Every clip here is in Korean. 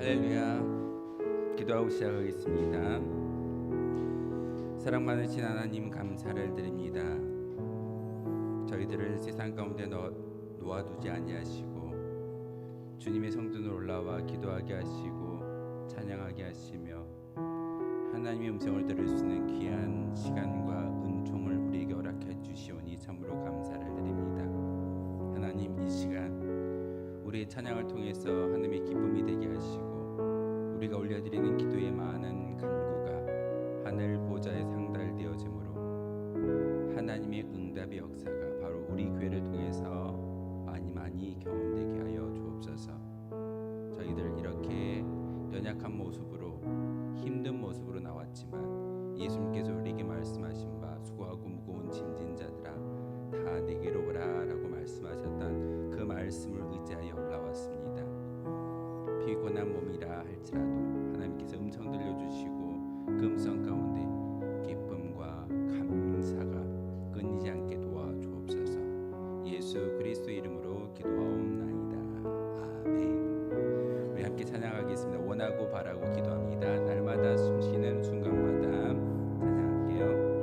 할렐루야. 기도하고 시작하겠습니다. 사랑 많으신 하나님 감사를 드립니다. 저희들을 세상 가운데 놓아두지 아니하시고 주님의 성전으로 올라와 기도하게 하시고 찬양하게 하시며 하나님의 음성을 들을 수 있는 귀한 시간과 은총을 우리에게 허락해 주시오니 참으로 감사를 드립니다. 하나님, 이 시간 우리의 찬양을 통해서 하나님의 기쁨이 되게 하시고 우리가 올려드리는 기도의 많은 간구가 하늘 보좌에 상달되어지므로 하나님의 응답의 역사가 바로 우리 교회를 통해서 많이 경험되게 하여 주옵소서. 저희들 이렇게 연약한 모습으로 힘든 모습으로 나왔지만 예수님께서 우리에게 말씀하신 바 수고하고 무거운 짐진 자들아 다 내게로 오라 라고 말씀하셨던 그 말씀을 의지하여 올라왔습니다. 피곤한 몸이라 할지라도 하나님께서 음성 들려주시고 그 음성 가운데 기쁨과 감사가 끊이지 않게 도와주옵소서. 예수 그리스도 이름으로 기도하옵나이다. 아멘. 우리 함께 찬양하겠습니다. 원하고 바라고 기도합니다. 날마다 숨쉬는 순간마다 찬양할게요.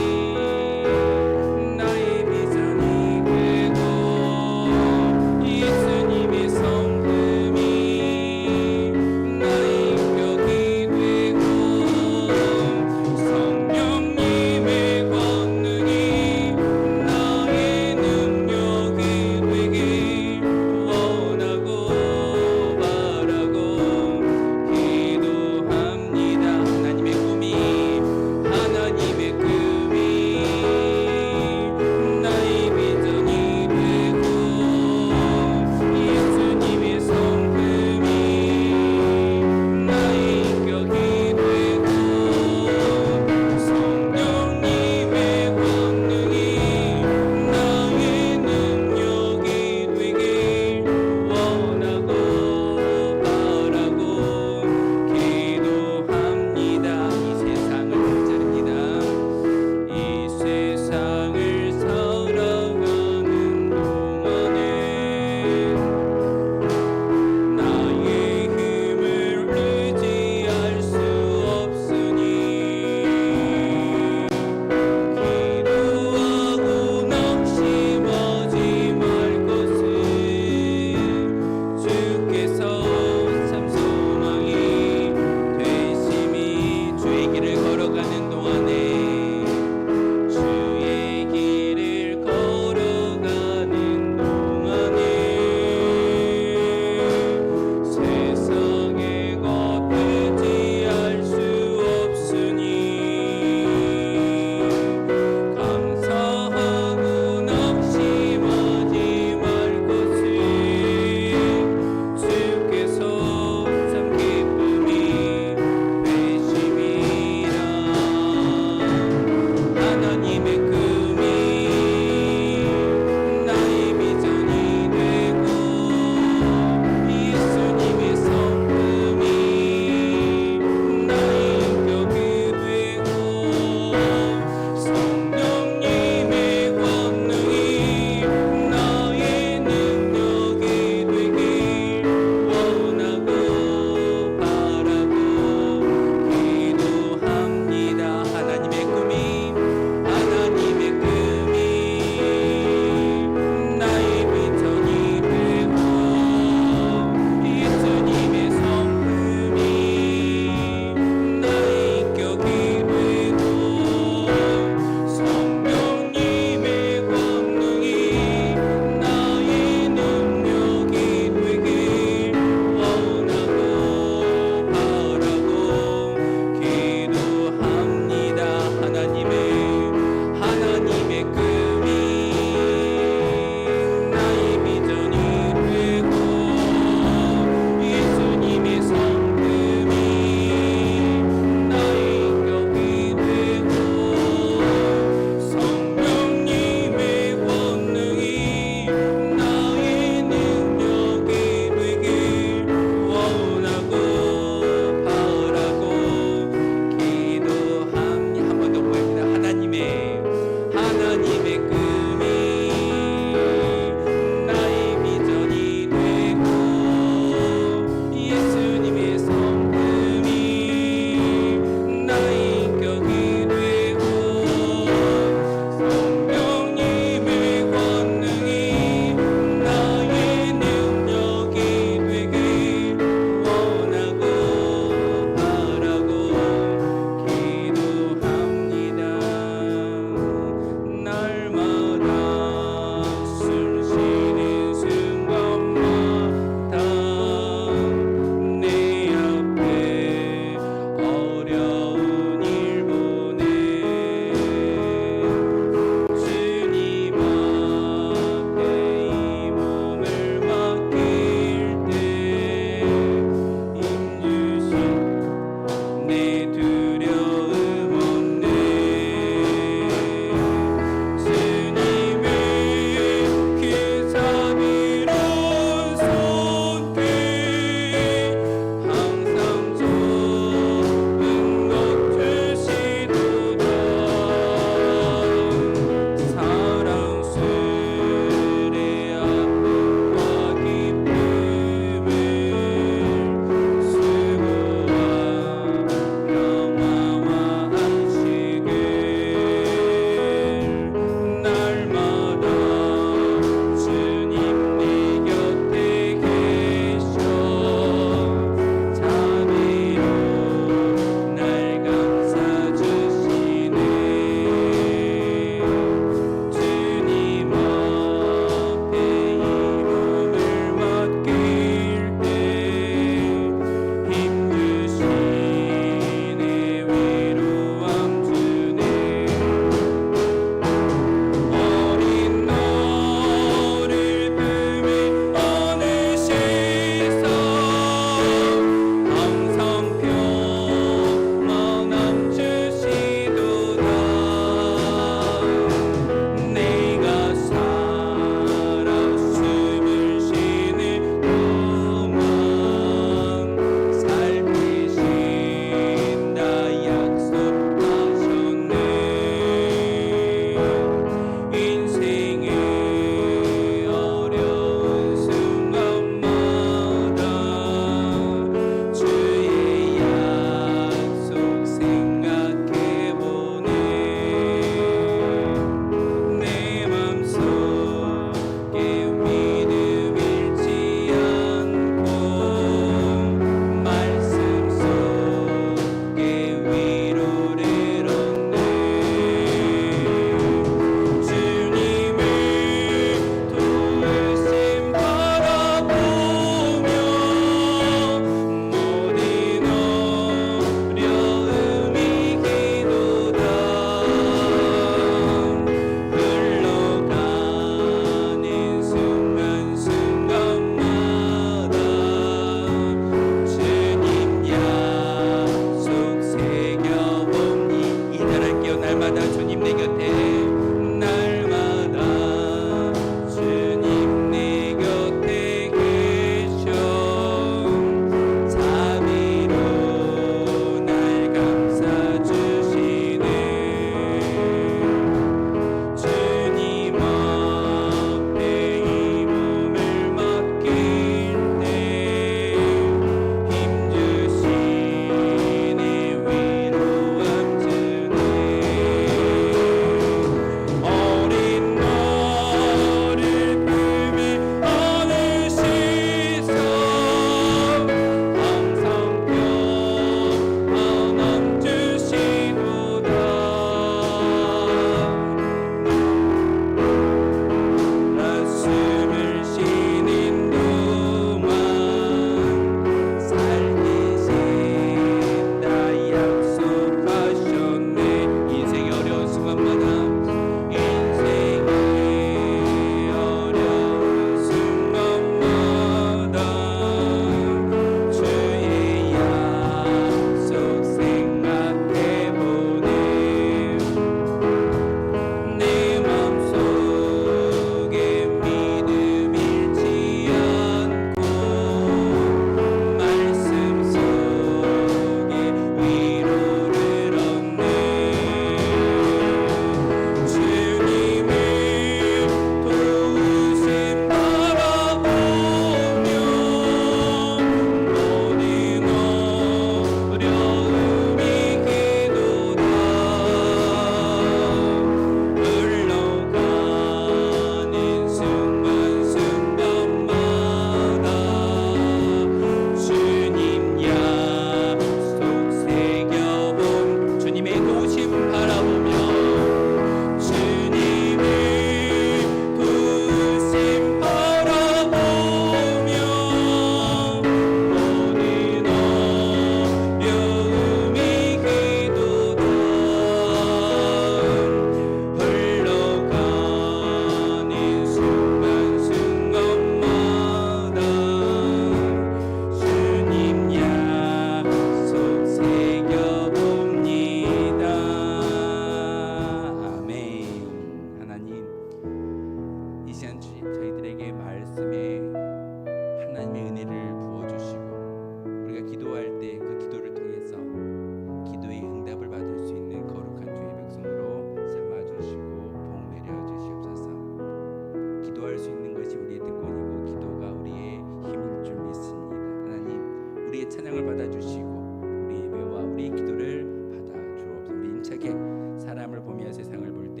찬양을 받아주시고 우리 예배와 우리 기도를 받아주옵소서. 우리 힘차게 사람을 보며 세상을 볼 때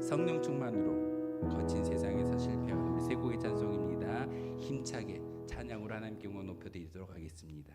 성령 충만으로 거친 세상에서 실패하는 우리 세 곡의 찬송입니다. 힘차게 찬양으로 하나님께 영광 높여드리도록 하겠습니다.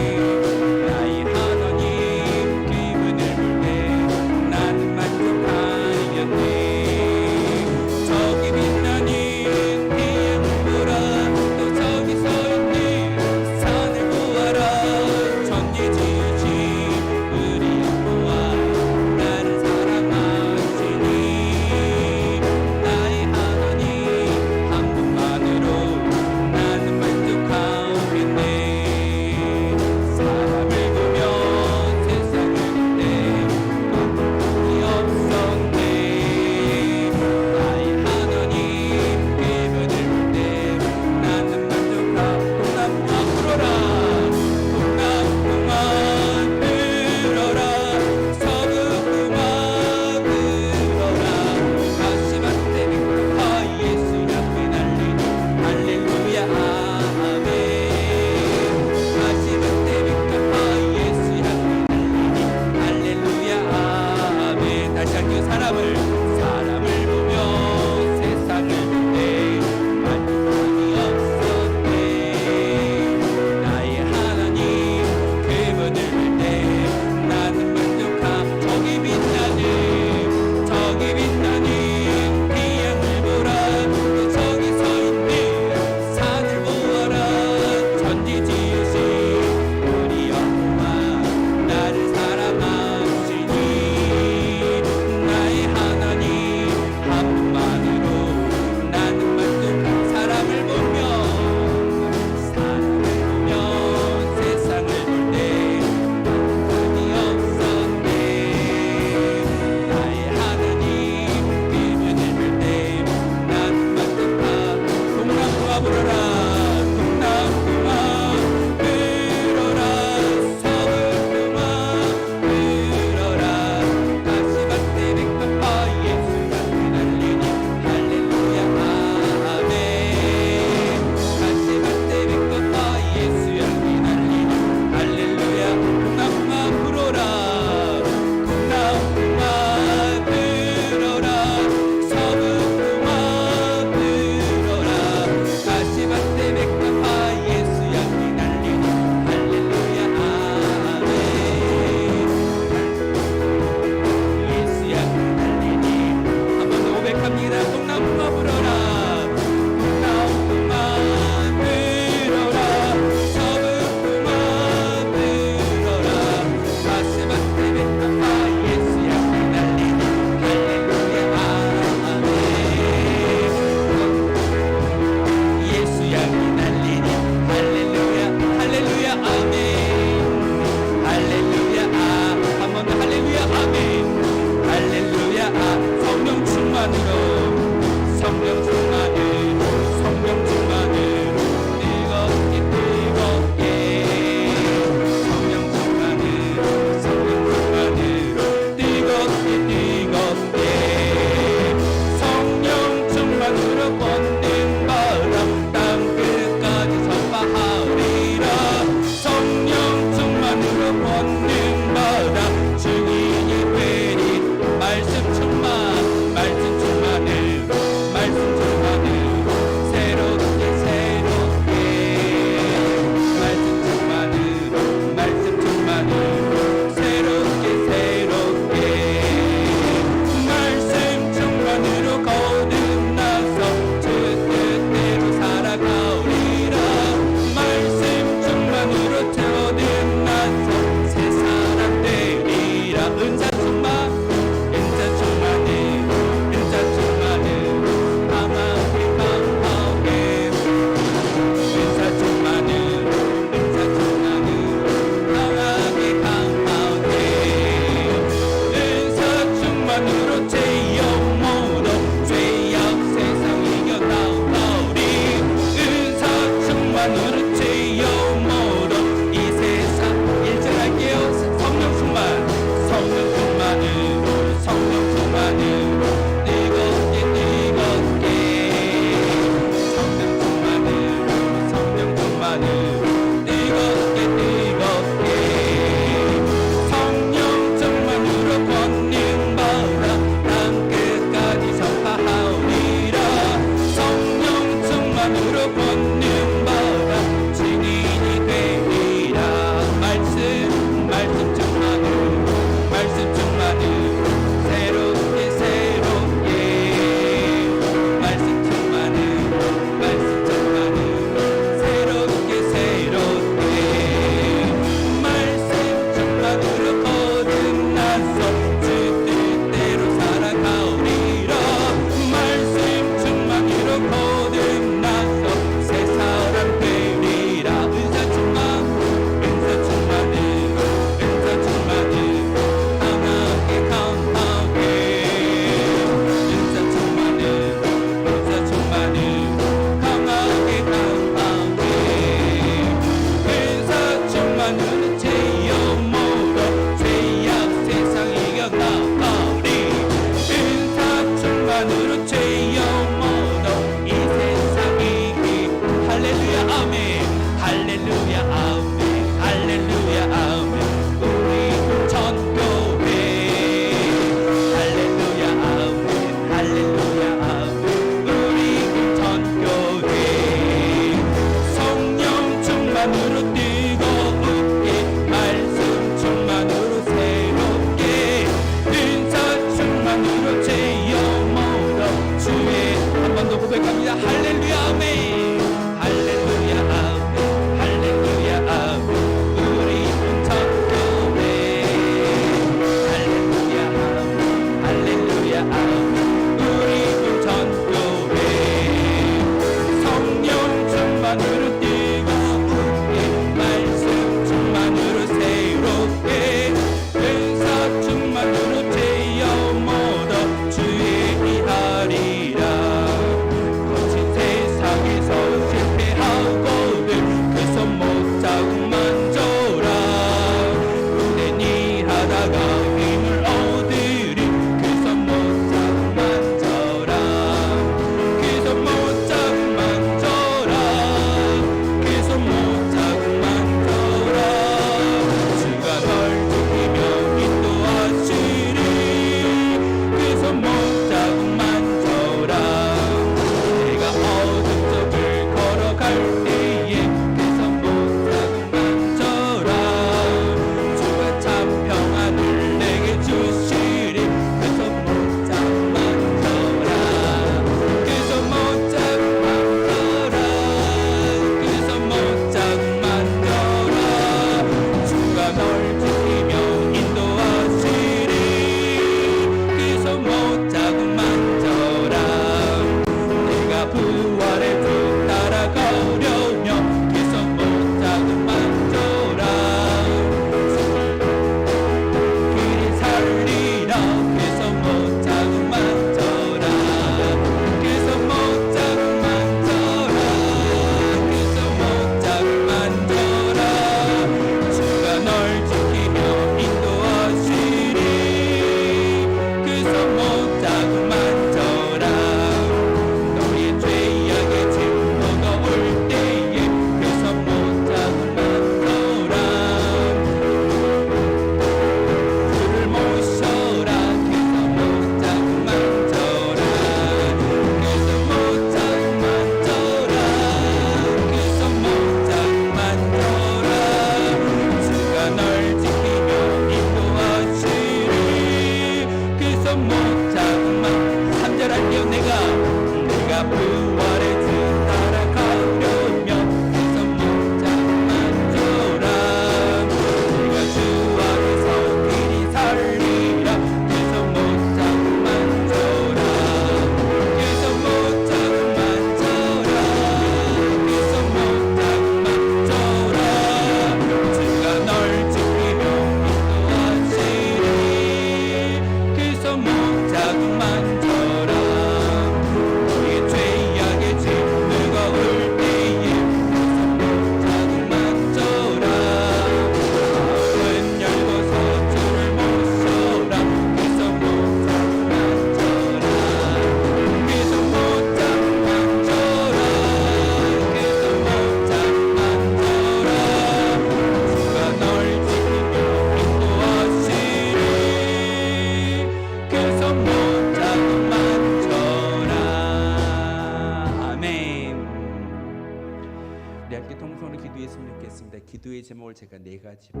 우리 함께 통성으로 기도했으면 좋겠습니다. 기도의 제목을 제가 네 가지로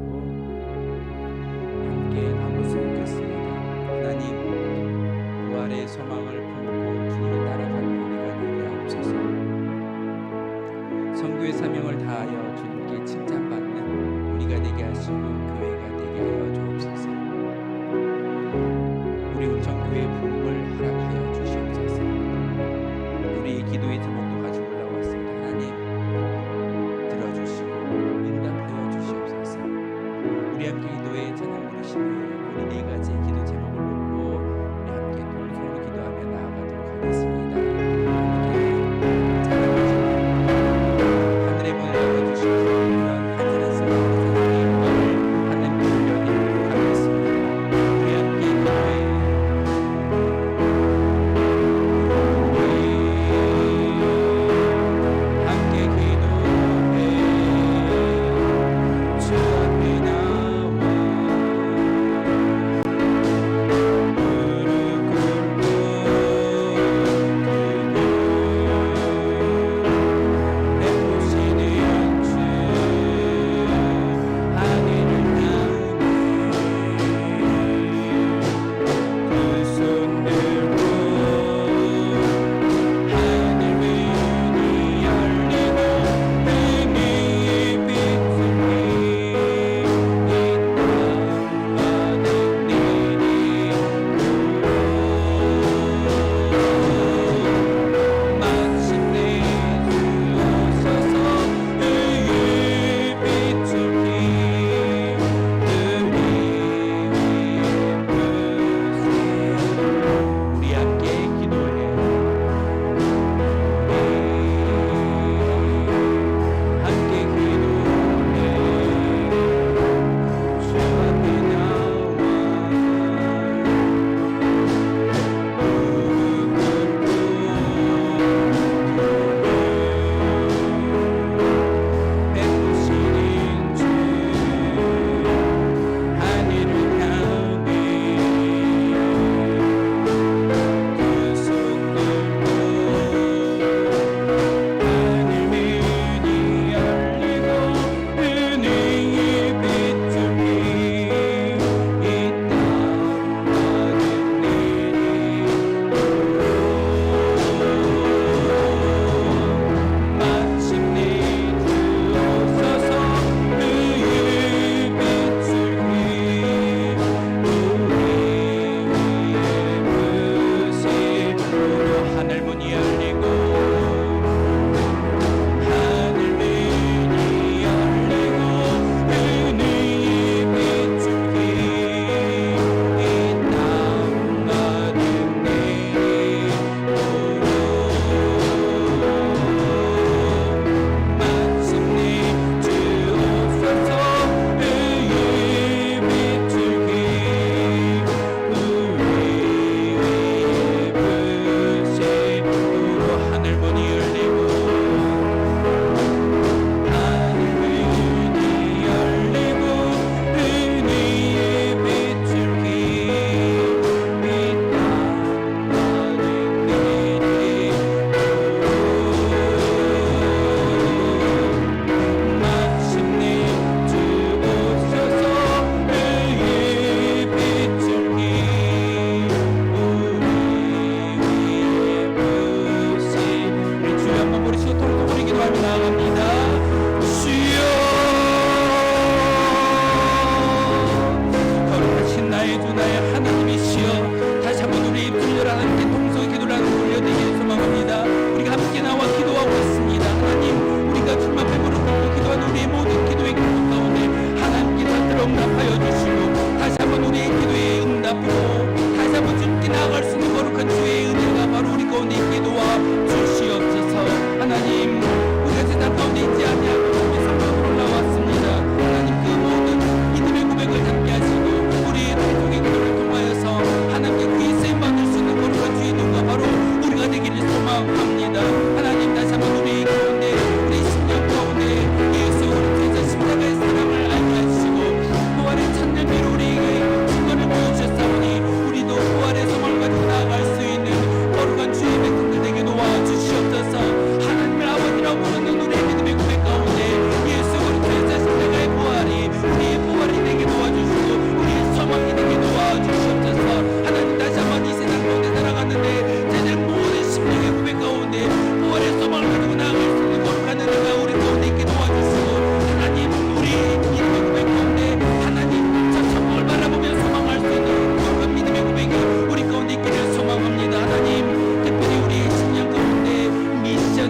함께 나눴으면 좋겠습니다. 하나님, 부활의 소망을 품고 주님을 따라가는 우리가 되게 하옵소서. 선교의 사명을 다하여 주님께 칭찬받는 우리가 되게 하시고 교회가 되게 하여 주옵소서. 우리 운천교회의 부흥을 허락하여 주시옵소서. 우리 기도의 제목도 가지고 올라왔습니다. 하나님, 들어주시고 응답하여 주시옵소서. 우리 함께 기도의 찬양 부르시며 우리 네 가지 기도 제목을 놓고 우리 함께 통성으로 기도하며 나아가도록 하겠습니다. 함께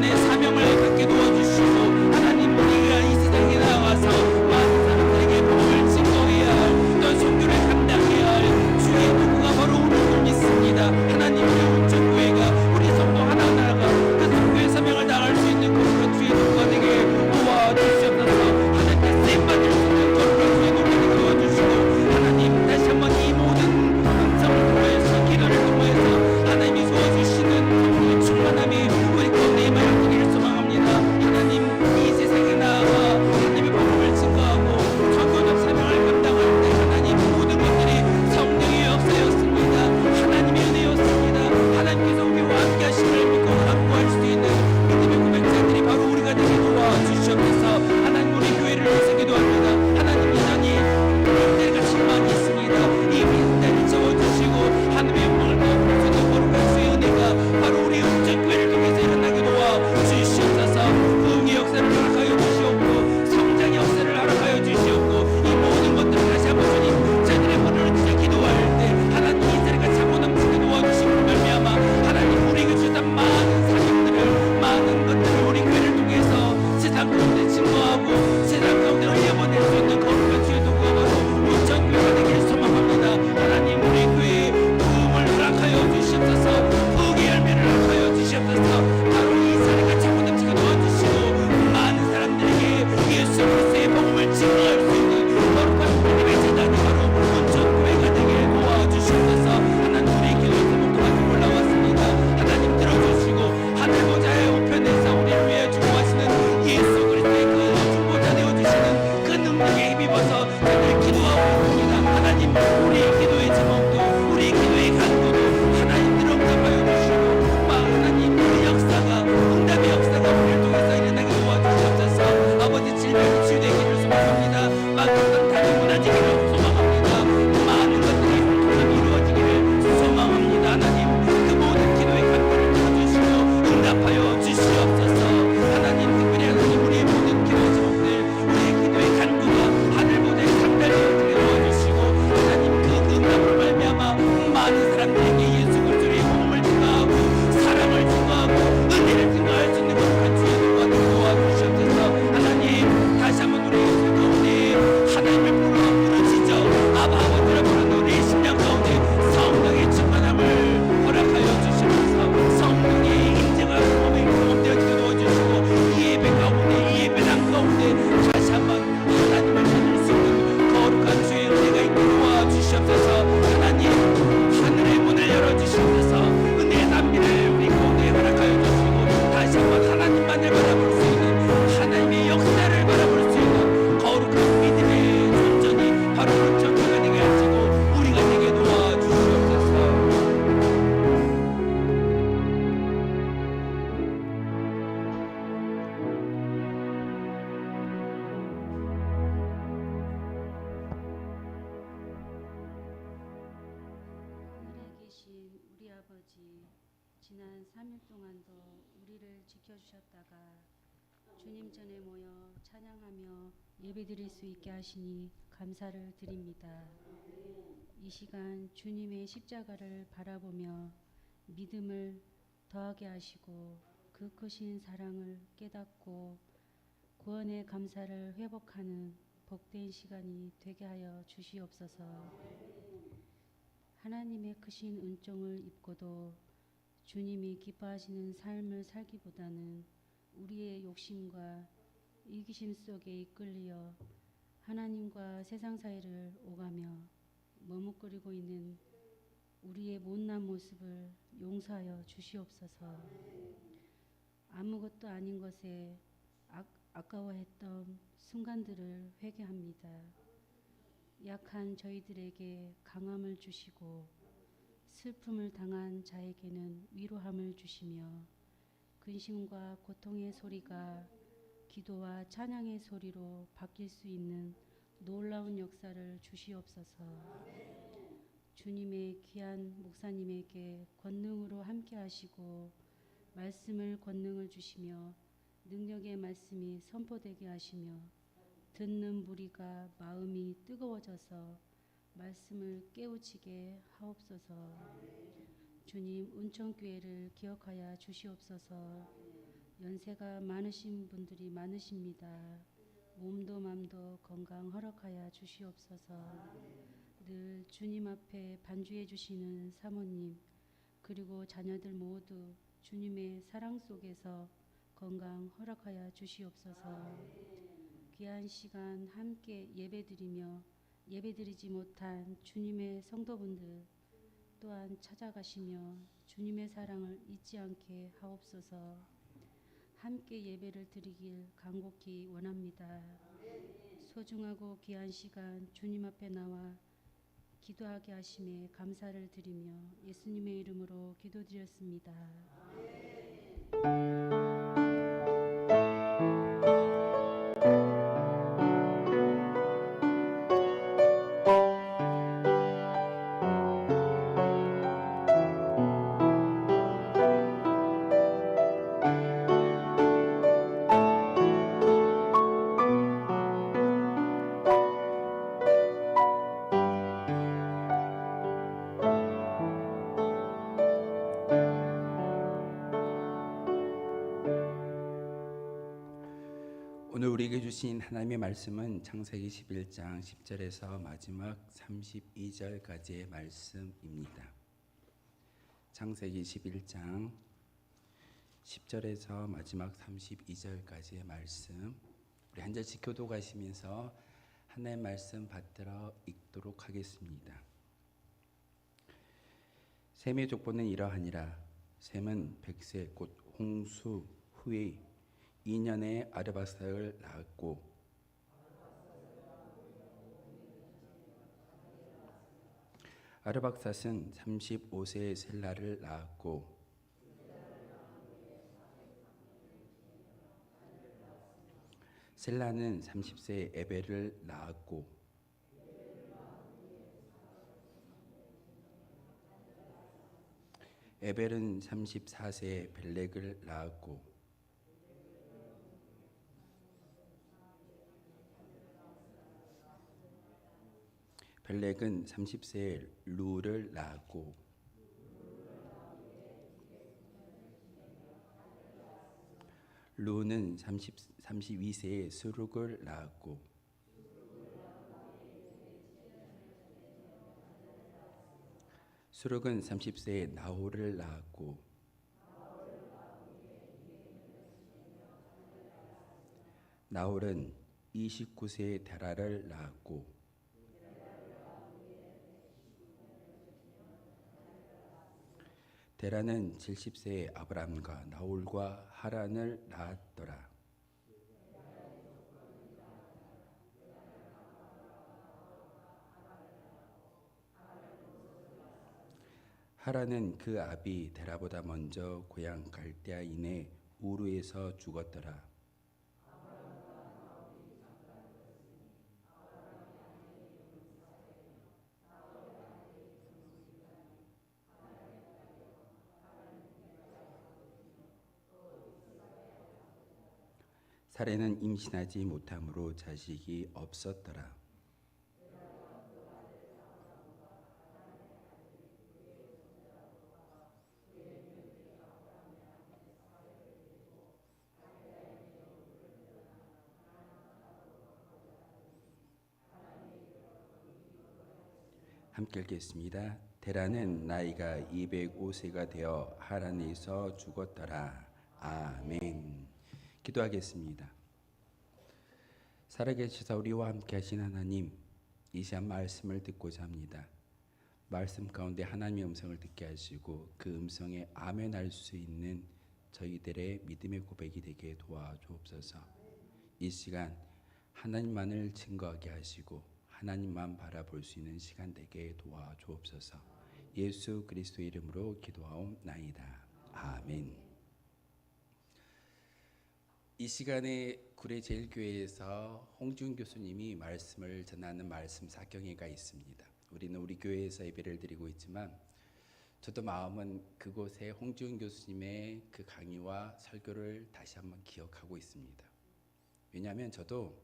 구원의 사명을 갖게 도와주시고 하나님 우리가 이 세상에 나와서 많은 사람들에게 복음을 증거해야 할 또 선교를 감당해야 할 주의 도구가 바로 우리를 믿습니다. 하나님 우리 온천교회가 우리 성도 하나하나가 그 선교의 사명을 나갈 수 있는 거룩한 주의 도구가 되게 도와주시옵소서. 하나님께 쓰임받을 수 있는 거룩한 주의 도구가 되게 도와주시고 하나님 다시 한번 이 모든 음성을 통해서 기도를 통해서 하나님이 도와주시는 성령의 충만함이 우리 가운데 임하기를 소망합니다. 하나님 이 세상에 나아가 하나님의 복음을 증거하고 선교적 사명을 감당할 때 하나님 모든 것들이 성령의 역사였습니다. 하나님의 은혜였습니다. 하나님께서 우리와 함께 하심을 믿고 확보할 수 있는 믿음의 고백자들이 바로 우리가 되게 도와주시옵소서. 하나님 우리 교회를 위해서 기도합니다. 하나님 여전히 빈대가 참 많이 있습니다. 이 빈대를 채워주시고 하나님의 영광을 더하시는 거룩한 주의 은혜가 바로 우리 은전교회를 통해서 일어나게 도와주시옵소서. 부흥의 역사를 허락하여 주시옵고 성장의 역사를 허락하여 주시옵고 이 모든 것들을 다시 한번 주님 저희들의 머리를 진짜 기도할 때 하나님 이 자리가 차고 넘치게 도와주시고 말미암아 하나님 우리에게 주셨던 많은 사명들을 많은 것들을 우리 교회를 통해서 세상 가운데 증거하고 세상 가운데 흘려보낼 수 있는 거룩한 주의 도구가 바로 온천교회가 되기를 소망합니다. 하나님 우리 교회에 부흥을 허락하여 주시옵소서. 부흥의 열매를 허락하여 주시옵소서. 바로 이 자리가 차고 넘치게 도와주시고 많은 사람들에게 예수 그리스도의 복음을 증거할 수 있는 거룩한 믿음의 재단이 바로 온천교회가 되게 도와주시옵소서. 하나님 우리 기도의 제목도 가지고 올라왔습니다. 하나님 들어주시고 하늘 보좌의 우편에서 우리를 위해 주고하시는 예수 그리스도의 그 중보자 되어주시는 그 능력에 힘입어서 저희들 기도하고 있습니다. 하나님 우리의 기도의 제목도 우리의 기도의 간구도 하나님들 응답하여 주시고 막 하나님 그 역사가 응답의 역사가 우리를 통해서 일어나게 도와주시옵소서. 아버지 질병이 치유되기를 소망합니다. 막혔던 답이 무너지기를 소망합니다. 많은 것들이 통합이 이루어지기를 소망합니다. 하나님 그 모든 기도의 간구를 들어주시고 응답하여 주시옵소서. 하나님 특별히 하나님 우리의 모든 기도 제목들 우리의 기도의 간구가 하늘보다에 상달되어지게 도와주시고 하나님 그 응답으로 말미암아 많은 사람들에게 예수 그리스도의 복음을 증거하고 사랑을 증거하고 은혜를 증거할 수 있는 거룩한 주의 도구가 되게 도와주시옵소서. 하나님 다시 한번 우리 예수 가운데 하나님을 부르짖어 아바 아버지를 부르는 우리의 심령 가운데 성령의 충만함을 허락하여 주시옵소서. 성령의 임재가 몸에 경험되어지게 도와주시고 이 예배 가운데 이 예배당 가운데 다시 한번 하나님을 찾을 수 있는 거룩한 주의 은혜가 있게 도와주시옵소서. 하나님 하늘의 문을 열어주시옵소서. 은혜의 단비를 우리 가운데 허락하여 주시고 다시 한번 하나님만을 바라볼 수 있는 하나님의 역사를 바라볼 수 있는 거룩한 믿음의 존전이 바로 온천교회가 되게 하시고 우리가 되게 도와주시옵소서. 하늘에 계신 우리 아버지, 지난 3일 동안도 우리를 지켜주셨다가 주님 전에 모여 찬양하며 예배드릴 수 있게 하시니 감사를 드립니다. 이 시간 주님의 십자가를 바라보며 믿음을 더하게 하시고 그 크신 사랑을 깨닫고 구원의 감사를 회복하는 복된 시간이 되게 하여 주시옵소서. 하나님의 크신 은총을 입고도 주님이 기뻐하시는 삶을 살기보다는 우리의 욕심과 이기심 속에 이끌려 하나님과 세상 사이를 오가며 머뭇거리고 있는 우리의 못난 모습을 용서하여 주시옵소서. 아무것도 아닌 것에 아까워했던 순간들을 회개합니다. 약한 저희들에게 강함을 주시고 슬픔을 당한 자에게는 위로함을 주시며 근심과 고통의 소리가 기도와 찬양의 소리로 바뀔 수 있는 놀라운 역사를 주시옵소서. 주님의 귀한 목사님에게 권능으로 함께 하시고 말씀을 권능을 주시며 능력의 말씀이 선포되게 하시며 듣는 무리가 마음이 뜨거워져서 말씀을 깨우치게 하옵소서. 주님, 온천교회를 기억하여 주시옵소서. 연세가 많으신 분들이 많으십니다. 몸도 맘도 건강 허락하여 주시옵소서. 늘 주님 앞에 반주해 주시는 사모님 그리고 자녀들 모두 주님의 사랑 속에서 건강 허락하여 주시옵소서. 귀한 시간 함께 예배드리며 예배드리지 못한 주님의 성도분들 또한 찾아가시며 주님의 사랑을 잊지 않게 하옵소서. 함께 예배를 드리길 간곡히 원합니다. 소중하고 귀한 시간 주님 앞에 나와 기도하게 하심에 감사를 드리며 예수님의 이름으로 기도드렸습니다. 오늘 우리에게 주신 하나님의 말씀은 창세기 11장 10절에서 마지막 32절까지의 말씀입니다. 창세기 11장 10절에서 마지막 32절까지의 말씀, 우리 한 절씩 교독하시면서 하나님의 말씀 받들어 읽도록 하겠습니다. 셈의 족보는 이러하니라. 셈은 백세 곧 홍수 후에 2년에 아르박삭을 낳았고 아르박삭은 35세에 셀라를 낳았고 셀라는 30세에 에벨을 낳았고 에벨은 34세에 벨렉을 낳았고 벨렉은 30세에 루를 낳았고 루는 32세에 스룩을 낳았고 스룩은 30세에 나홀을 낳았고 나홀은 29세에 데라를 낳았고 데라는 70세에 아브람과 나홀과 하란을 낳았더라. 하란은 그 아비 데라보다 먼저 고향 갈대아인의 우르에서 죽었더라. 사레는 임신하지 못함으로 자식이 없었더라. 함께 읽겠습니다. 데라는 나이가 205세가 되어 하란에서 죽었더라. 아멘. 기도하겠습니다. 살아계시사 우리와 함께 하신 하나님, 이 시간 말씀을 듣고자 합니다. 말씀 가운데 하나님의 음성을 듣게 하시고 그 음성에 아멘할 수 있는 저희들의 믿음의 고백이 되게 도와주옵소서. 이 시간 하나님만을 증거하게 하시고 하나님만 바라볼 수 있는 시간 되게 도와주옵소서. 예수 그리스도 이름으로 기도하옵나이다. 아멘. 이 시간에 구례제일교회에서 홍준 교수님이 말씀을 전하는 말씀 사경회가 있습니다. 우리는 우리 교회에서 예배를 드리고 있지만 저도 마음은 그곳에 홍준 교수님의 그 강의와 설교를 다시 한번 기억하고 있습니다. 왜냐하면 저도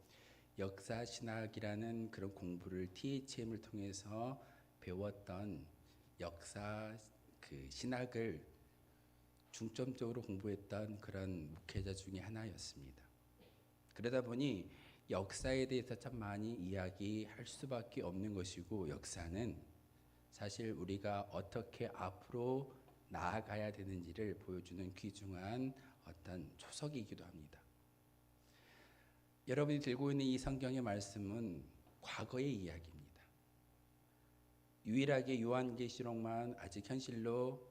역사 신학이라는 그런 공부를 THM을 통해서 배웠던 역사 그 신학을 중점적으로 공부했던 그런 목회자 중에 하나였습니다. 그러다 보니 역사에 대해서 참 많이 이야기할 수밖에 없는 것이고, 역사는 사실 우리가 어떻게 앞으로 나아가야 되는지를 보여주는 귀중한 어떤 초석이기도 합니다. 여러분이 들고 있는 이 성경의 말씀은 과거의 이야기입니다. 유일하게 요한계시록만 아직 현실로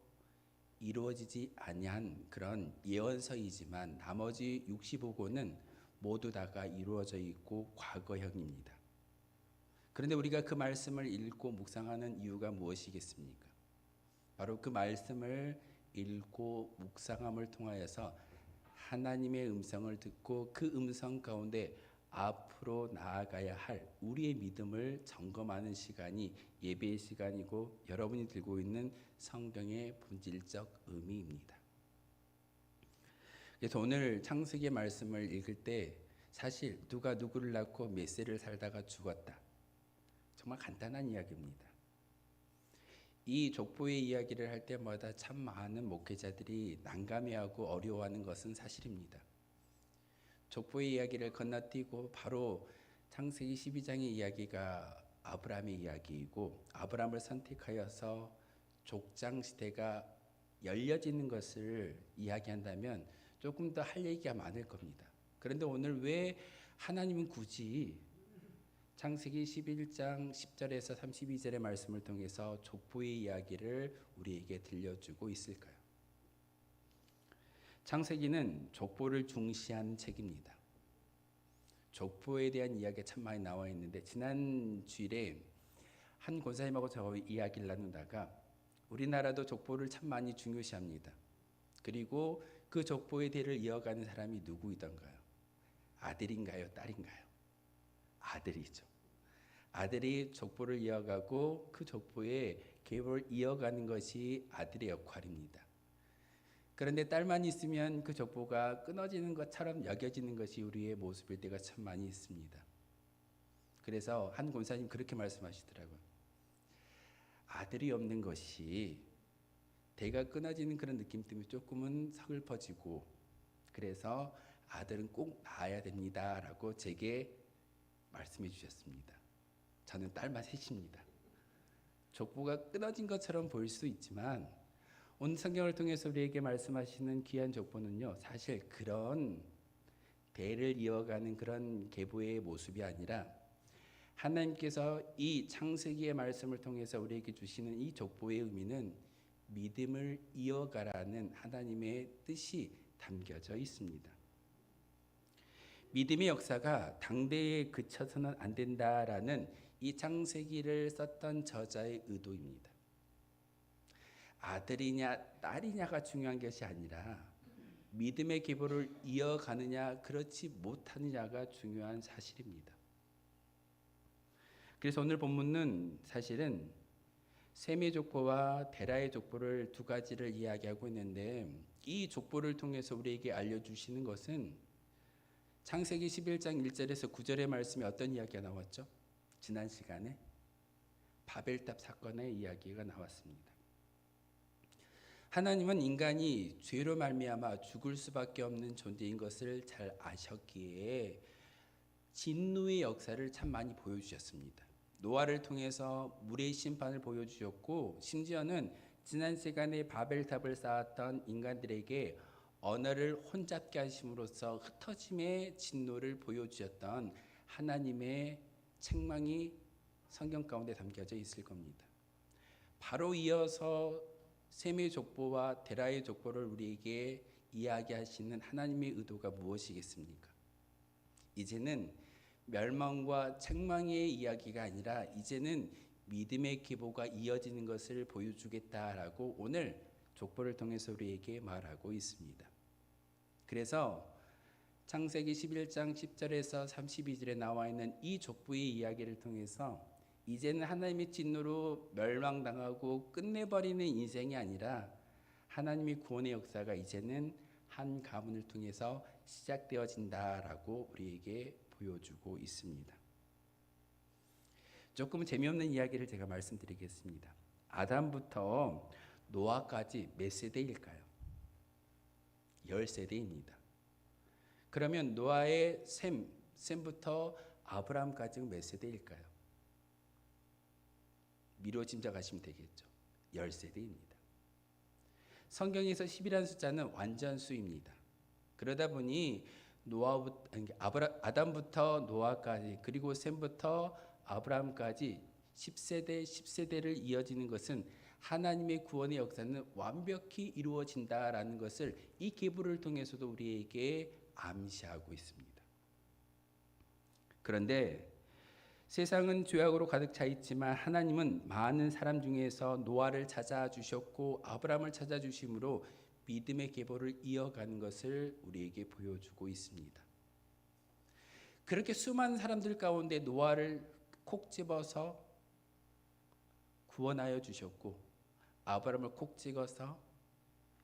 이루어지지 아니한 그런 예언서이지만 나머지 65권은 모두 다가 이루어져 있고 과거형입니다. 그런데 우리가 그 말씀을 읽고 묵상하는 이유가 무엇이겠습니까? 바로 그 말씀을 읽고 묵상함을 통하여서 하나님의 음성을 듣고 그 음성 가운데 앞으로 나아가야 할 우리의 믿음을 점검하는 시간이 예배의 시간이고, 여러분이 들고 있는 성경의 본질적 의미입니다. 그래서 오늘 창세기의 말씀을 읽을 때 사실 누가 누구를 낳고 몇 세를 살다가 죽었다, 정말 간단한 이야기입니다. 이 족보의 이야기를 할 때마다 참 많은 목회자들이 난감해하고 어려워하는 것은 사실입니다. 족보의 이야기를 건너뛰고 바로 창세기 12장의 이야기가 아브라함의 이야기이고, 아브라함을 선택하여서 족장 시대가 열려지는 것을 이야기한다면 조금 더 할 얘기가 많을 겁니다. 그런데 오늘 왜 하나님은 굳이 창세기 11장 10절에서 32절의 말씀을 통해서 족보의 이야기를 우리에게 들려주고 있을까요? 창세기는 족보를 중시하는 책입니다. 족보에 대한 이야기가 참 많이 나와 있는데, 지난 주일에 한 권사님하고 저 이야기를 나누다가 우리나라도 족보를 참 많이 중요시합니다. 그리고 그 족보의 대를 이어가는 사람이 누구이던가요? 아들인가요? 딸인가요? 아들이죠. 아들이 족보를 이어가고 그 족보의 계보를 이어가는 것이 아들의 역할입니다. 그런데 딸만 있으면 그 족보가 끊어지는 것처럼 여겨지는 것이 우리의 모습일 때가 참 많이 있습니다. 그래서 한 권사님 그렇게 말씀하시더라고요. 아들이 없는 것이 대가 끊어지는 그런 느낌 때문에 조금은 서글퍼지고, 그래서 아들은 꼭 낳아야 됩니다 라고 제게 말씀해 주셨습니다. 저는 딸만 셋입니다. 족보가 끊어진 것처럼 보일 수 있지만 오늘 성경을 통해서 우리에게 말씀하시는 귀한 족보는요, 사실 그런 대를 이어가는 그런 계보의 모습이 아니라 하나님께서 이 창세기의 말씀을 통해서 우리에게 주시는 이 족보의 의미는 믿음을 이어가라는 하나님의 뜻이 담겨져 있습니다. 믿음의 역사가 당대에 그쳐서는 안 된다라는 이 창세기를 썼던 저자의 의도입니다. 아들이냐 딸이냐가 중요한 것이 아니라 믿음의 계보를 이어가느냐 그렇지 못하느냐가 중요한 사실입니다. 그래서 오늘 본문은 사실은 셈의 족보와 데라의 족보를 두 가지를 이야기하고 있는데, 이 족보를 통해서 우리에게 알려주시는 것은 창세기 11장 1절에서 9절의 말씀에 어떤 이야기가 나왔죠? 지난 시간에 바벨탑 사건의 이야기가 나왔습니다. 하나님은 인간이 죄로 말미암아 죽을 수밖에 없는 존재인 것을 잘 아셨기에 진노의 역사를 참 많이 보여주셨습니다. 노아를 통해서 물의 심판을 보여주셨고, 심지어는 지난 시간에 바벨탑을 쌓았던 인간들에게 언어를 혼잡게 하심으로써 흩어짐의 진노를 보여주셨던 하나님의 책망이 성경 가운데 담겨져 있을 겁니다. 바로 이어서 셈의 족보와 데라의 족보를 우리에게 이야기하시는 하나님의 의도가 무엇이겠습니까? 이제는 멸망과 책망의 이야기가 아니라 이제는 믿음의 계보가 이어지는 것을 보여주겠다라고 오늘 족보를 통해서 우리에게 말하고 있습니다. 그래서 창세기 11장 10절에서 32절에 나와 있는 이 족보의 이야기를 통해서 이제는 하나님의 진노로 멸망당하고 끝내버리는 인생이 아니라 하나님의 구원의 역사가 이제는 한 가문을 통해서 시작되어진다라고 우리에게 보여주고 있습니다. 조금 재미없는 이야기를 제가 말씀드리겠습니다. 아담부터 노아까지 몇 세대일까요? 10세대입니다. 그러면 노아의 셈부터 아브라함까지는 몇 세대일까요? 미로 짐작하시면 되겠죠. 10세대입니다. 성경에서 10이라는 숫자는 완전수입니다. 그러다 보니 아담부터 노아까지 그리고 셈부터 아브라함까지 10세대를 이어지는 것은 하나님의 구원의 역사는 완벽히 이루어진다라는 것을 이 계보를 통해서도 우리에게 암시하고 있습니다. 그런데 세상은 죄악으로 가득 차 있지만 하나님은 많은 사람 중에서 노아를 찾아주셨고 아브라함을 찾아주심으로 믿음의 계보를 이어가는 것을 우리에게 보여주고 있습니다. 그렇게 수많은 사람들 가운데 노아를 콕 집어서 구원하여 주셨고 아브라함을 콕 찍어서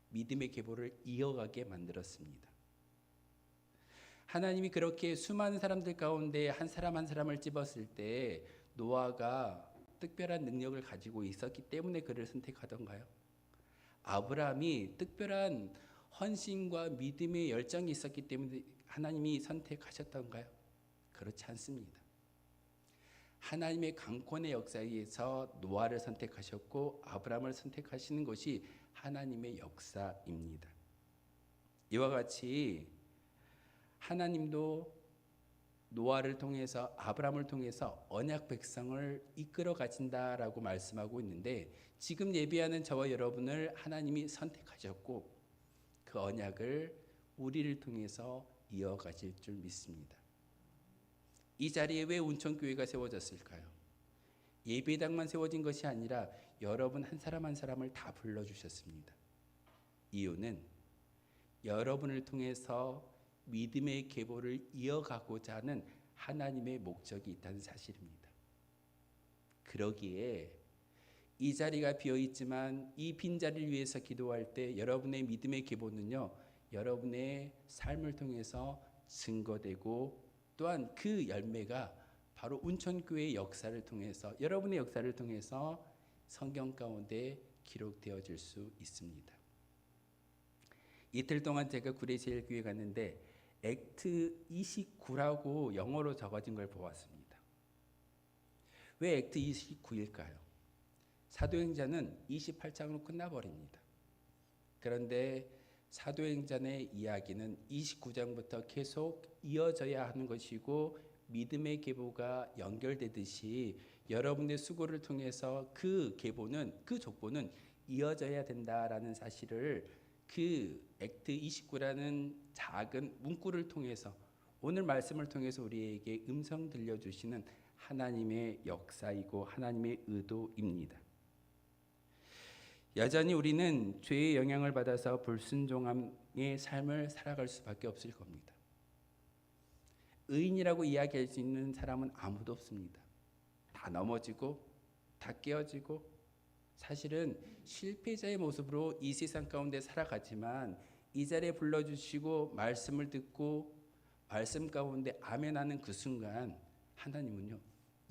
믿음의 계보를 이어가게 만들었습니다. 하나님이 그렇게 수많은 사람들 가운데 한 사람 한 사람을 집었을 때 노아가 특별한 능력을 가지고 있었기 때문에 그를 선택하던가요? 아브라함이 특별한 헌신과 믿음의 열정이 있었기 때문에 하나님이 선택하셨던가요? 그렇지 않습니다. 하나님의 강권의 역사에서 노아를 선택하셨고 아브라함을 선택하시는 것이 하나님의 역사입니다. 이와 같이 하나님도 노아를 통해서 아브라함을 통해서 언약 백성을 이끌어 가신다라고 말씀하고 있는데 지금 예비하는 저와 여러분을 하나님이 선택하셨고 그 언약을 우리를 통해서 이어가실 줄 믿습니다. 이 자리에 왜 운천교회가 세워졌을까요? 예배당만 세워진 것이 아니라 여러분 한 사람 한 사람을 다 불러주셨습니다. 이유는 여러분을 통해서 믿음의 계보를 이어가고자 하는 하나님의 목적이 있다는 사실입니다. 그러기에 이 자리가 비어있지만 이 빈자리를 위해서 기도할 때 여러분의 믿음의 계보는요, 여러분의 삶을 통해서 증거되고 또한 그 열매가 바로 운천교회의 역사를 통해서 여러분의 역사를 통해서 성경 가운데 기록되어질 수 있습니다. 이틀 동안 제가 구례제일교회 갔는데 액트 29라고 영어로 적어진 걸 보았습니다. 왜 액트 29일까요? 사도행전은 28장으로 끝나버립니다. 그런데 사도행전의 이야기는 29장부터 계속 이어져야 하는 것이고 믿음의 계보가 연결되듯이 여러분의 수고를 통해서 그 계보는 그 족보는 이어져야 된다라는 사실을 그 액트 29라는 작은 문구를 통해서 오늘 말씀을 통해서 우리에게 음성 들려주시는 하나님의 역사이고 하나님의 의도입니다. 여전히 우리는 죄의 영향을 받아서 불순종함의 삶을 살아갈 수밖에 없을 겁니다. 의인이라고 이야기할 수 있는 사람은 아무도 없습니다. 다 넘어지고 다 깨어지고 사실은 실패자의 모습으로 이 세상 가운데 살아가지만 이 자리에 불러주시고 말씀을 듣고 말씀 가운데 아멘하는 그 순간 하나님은요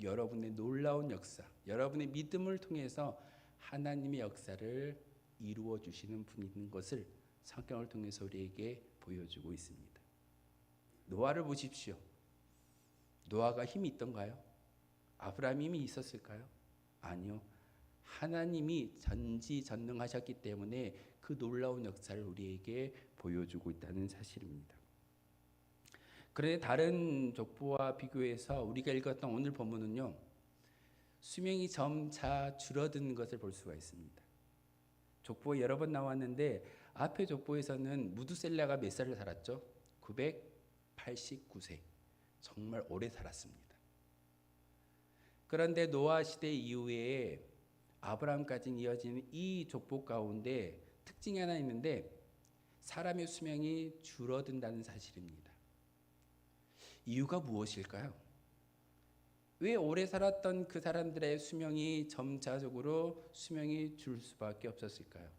여러분의 놀라운 역사, 여러분의 믿음을 통해서 하나님의 역사를 이루어 주시는 분인 것을 성경을 통해서 우리에게 보여주고 있습니다. 노아를 보십시오. 노아가 힘이 있던가요? 아브라함이 힘이 있었을까요? 아니요. 하나님이 전지전능하셨기 때문에 그 놀라운 역사를 우리에게 보여주고 있다는 사실입니다. 그런데 다른 족보와 비교해서 우리가 읽었던 오늘 본문은요, 수명이 점차 줄어드는 것을 볼 수가 있습니다. 족보 여러 번 나왔는데 앞에 족보에서는 무두셀라가 몇 살을 살았죠? 989세. 정말 오래 살았습니다. 그런데 노아 시대 이후에 아브라함까지 이어지는 이 족보 가운데 특징이 하나 있는데 사람의 수명이 줄어든다는 사실입니다. 이유가 무엇일까요? 왜 오래 살았던 그 사람들의 수명이 점차적으로 수명이 줄 수밖에 없었을까요?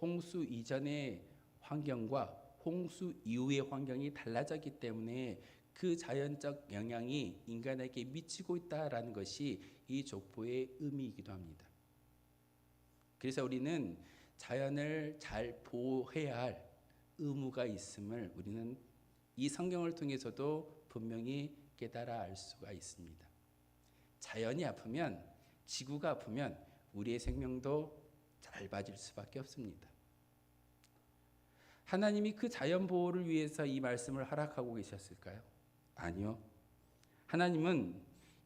홍수 이전의 환경과 홍수 이후의 환경이 달라졌기 때문에 그 자연적 영향이 인간에게 미치고 있다라는 것이 이 족보의 의미이기도 합니다. 그래서 우리는 자연을 잘 보호해야 할 의무가 있음을 우리는 이 성경을 통해서도 분명히 깨달아 알 수가 있습니다. 자연이 아프면, 지구가 아프면 우리의 생명도 짧아질 수밖에 없습니다. 하나님이 그 자연 보호를 위해서 이 말씀을 허락하고 계셨을까요? 아니요. 하나님은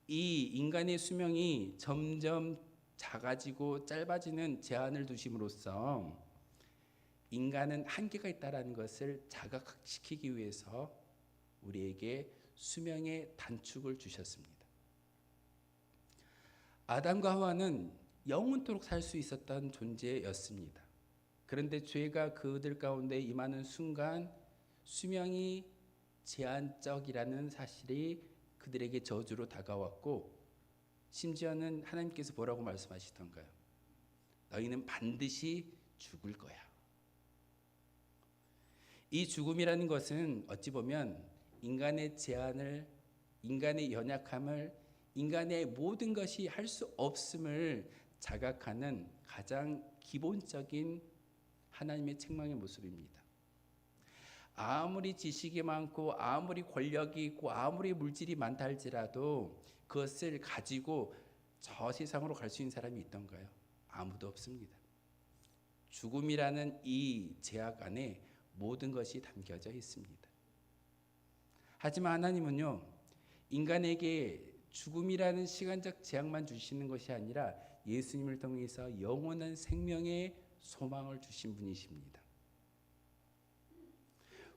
이 인간의 수명이 점점 작아지고 짧아지는 제한을 두심으로써 인간은 한계가 있다는 것을 자각시키기 위해서 우리에게 수명의 단축을 주셨습니다. 아담과 하와는 영원토록 살 수 있었던 존재였습니다. 그런데 죄가 그들 가운데 임하는 순간 수명이 제한적이라는 사실이 그들에게 저주로 다가왔고, 심지어는 하나님께서 뭐라고 말씀하시던가요? 너희는 반드시 죽을 거야. 이 죽음이라는 것은 어찌 보면 인간의 제한을, 인간의 연약함을, 인간의 모든 것이 할 수 없음을 자각하는 가장 기본적인 하나님의 책망의 모습입니다. 아무리 지식이 많고 아무리 권력이 있고 아무리 물질이 많다 할지라도 그것을 가지고 저 세상으로 갈 수 있는 사람이 있던가요? 아무도 없습니다. 죽음이라는 이 제약 안에 모든 것이 담겨져 있습니다. 하지만 하나님은요, 인간에게 죽음이라는 시간적 제약만 주시는 것이 아니라 예수님을 통해서 영원한 생명의 소망을 주신 분이십니다.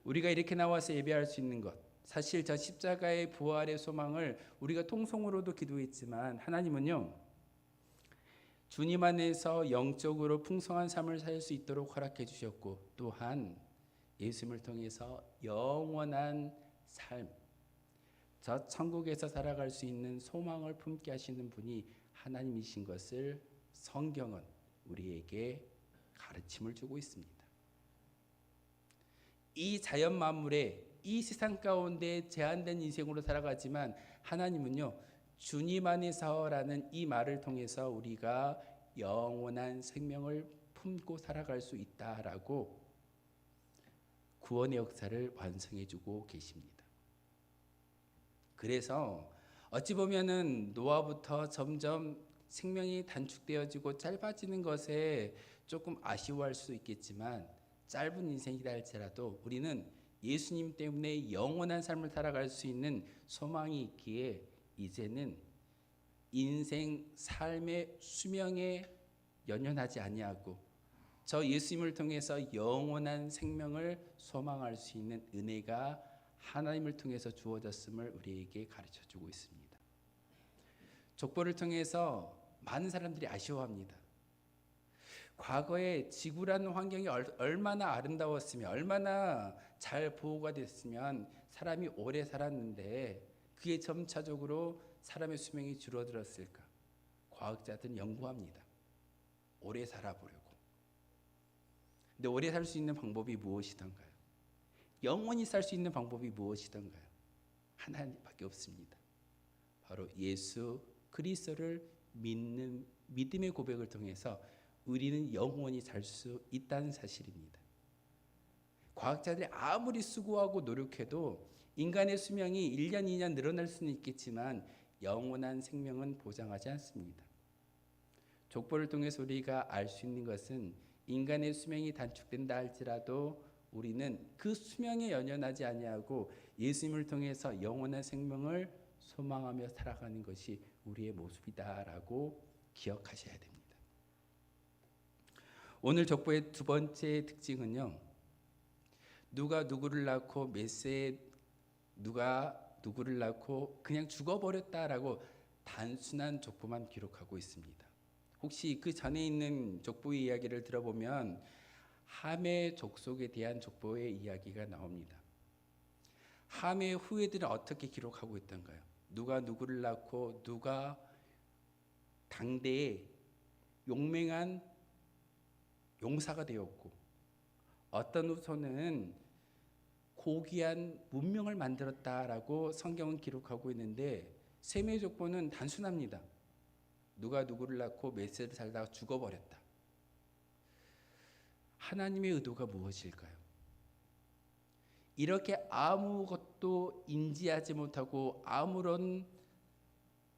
우리가 이렇게 나와서 예배할 수 있는 것, 사실 저 십자가의 부활의 소망을 우리가 통성으로도 기도했지만 하나님은요, 주님 안에서 영적으로 풍성한 삶을 살 수 있도록 허락해 주셨고, 또한 예수님을 통해서 영원한 삶, 저 천국에서 살아갈 수 있는 소망을 품게 하시는 분이 하나님이신 것을 성경은 우리에게 가르침을 주고 있습니다. 이 자연 만물에, 이 세상 가운데 제한된 인생으로 살아가지만 하나님은요, 주님 안에서라는 이 말을 통해서 우리가 영원한 생명을 품고 살아갈 수 있다라고 구원의 역사를 완성해 주고 계십니다. 그래서 어찌 보면은 노아부터 점점 생명이 단축되어지고 짧아지는 것에 조금 아쉬워할 수 있겠지만, 짧은 인생이라 할지라도 우리는 예수님 때문에 영원한 삶을 살아갈 수 있는 소망이 있기에 이제는 인생 삶의 수명에 연연하지 아니하고 저 예수님을 통해서 영원한 생명을 소망할 수 있는 은혜가 하나님을 통해서 주어졌음을 우리에게 가르쳐주고 있습니다. 족보를 통해서 많은 사람들이 아쉬워합니다. 과거에 지구라는 환경이 얼마나 아름다웠으면, 얼마나 잘 보호가 됐으면 사람이 오래 살았는데 그게 점차적으로 사람의 수명이 줄어들었을까? 과학자들은 연구합니다. 오래 살아보려고. 근데 오래 살 수 있는 방법이 무엇이던가요? 영원히 살 수 있는 방법이 무엇이던가요? 하나님밖에 없습니다. 바로 예수 그리스도를 믿는 믿음의 고백을 통해서 우리는 영원히 살 수 있다는 사실입니다. 과학자들이 아무리 수고하고 노력해도 인간의 수명이 1년, 2년 늘어날 수는 있겠지만 영원한 생명은 보장하지 않습니다. 족보를 통해서 우리가 알 수 있는 것은 인간의 수명이 단축된다 할지라도 우리는 그 수명에 연연하지 아니하고 예수님을 통해서 영원한 생명을 소망하며 살아가는 것이 우리의 모습이다라고 기억하셔야 됩니다. 오늘 족보의 두 번째 특징은요, 누가 누구를 낳고 몇 세에 누가 누구를 낳고 그냥 죽어버렸다라고 단순한 족보만 기록하고 있습니다. 혹시 그 전에 있는 족보의 이야기를 들어보면 함의 족속에 대한 족보의 이야기가 나옵니다. 함의 후예들은 어떻게 기록하고 있던가요? 누가 누구를 낳고 누가 당대에 용맹한 용사가 되었고 어떤 후손은 고귀한 문명을 만들었다라고 성경은 기록하고 있는데, 셈의 족보는 단순합니다. 누가 누구를 낳고 몇 세를 살다가 죽어버렸다. 하나님의 의도가 무엇일까요? 이렇게 아무것도 인지하지 못하고 아무런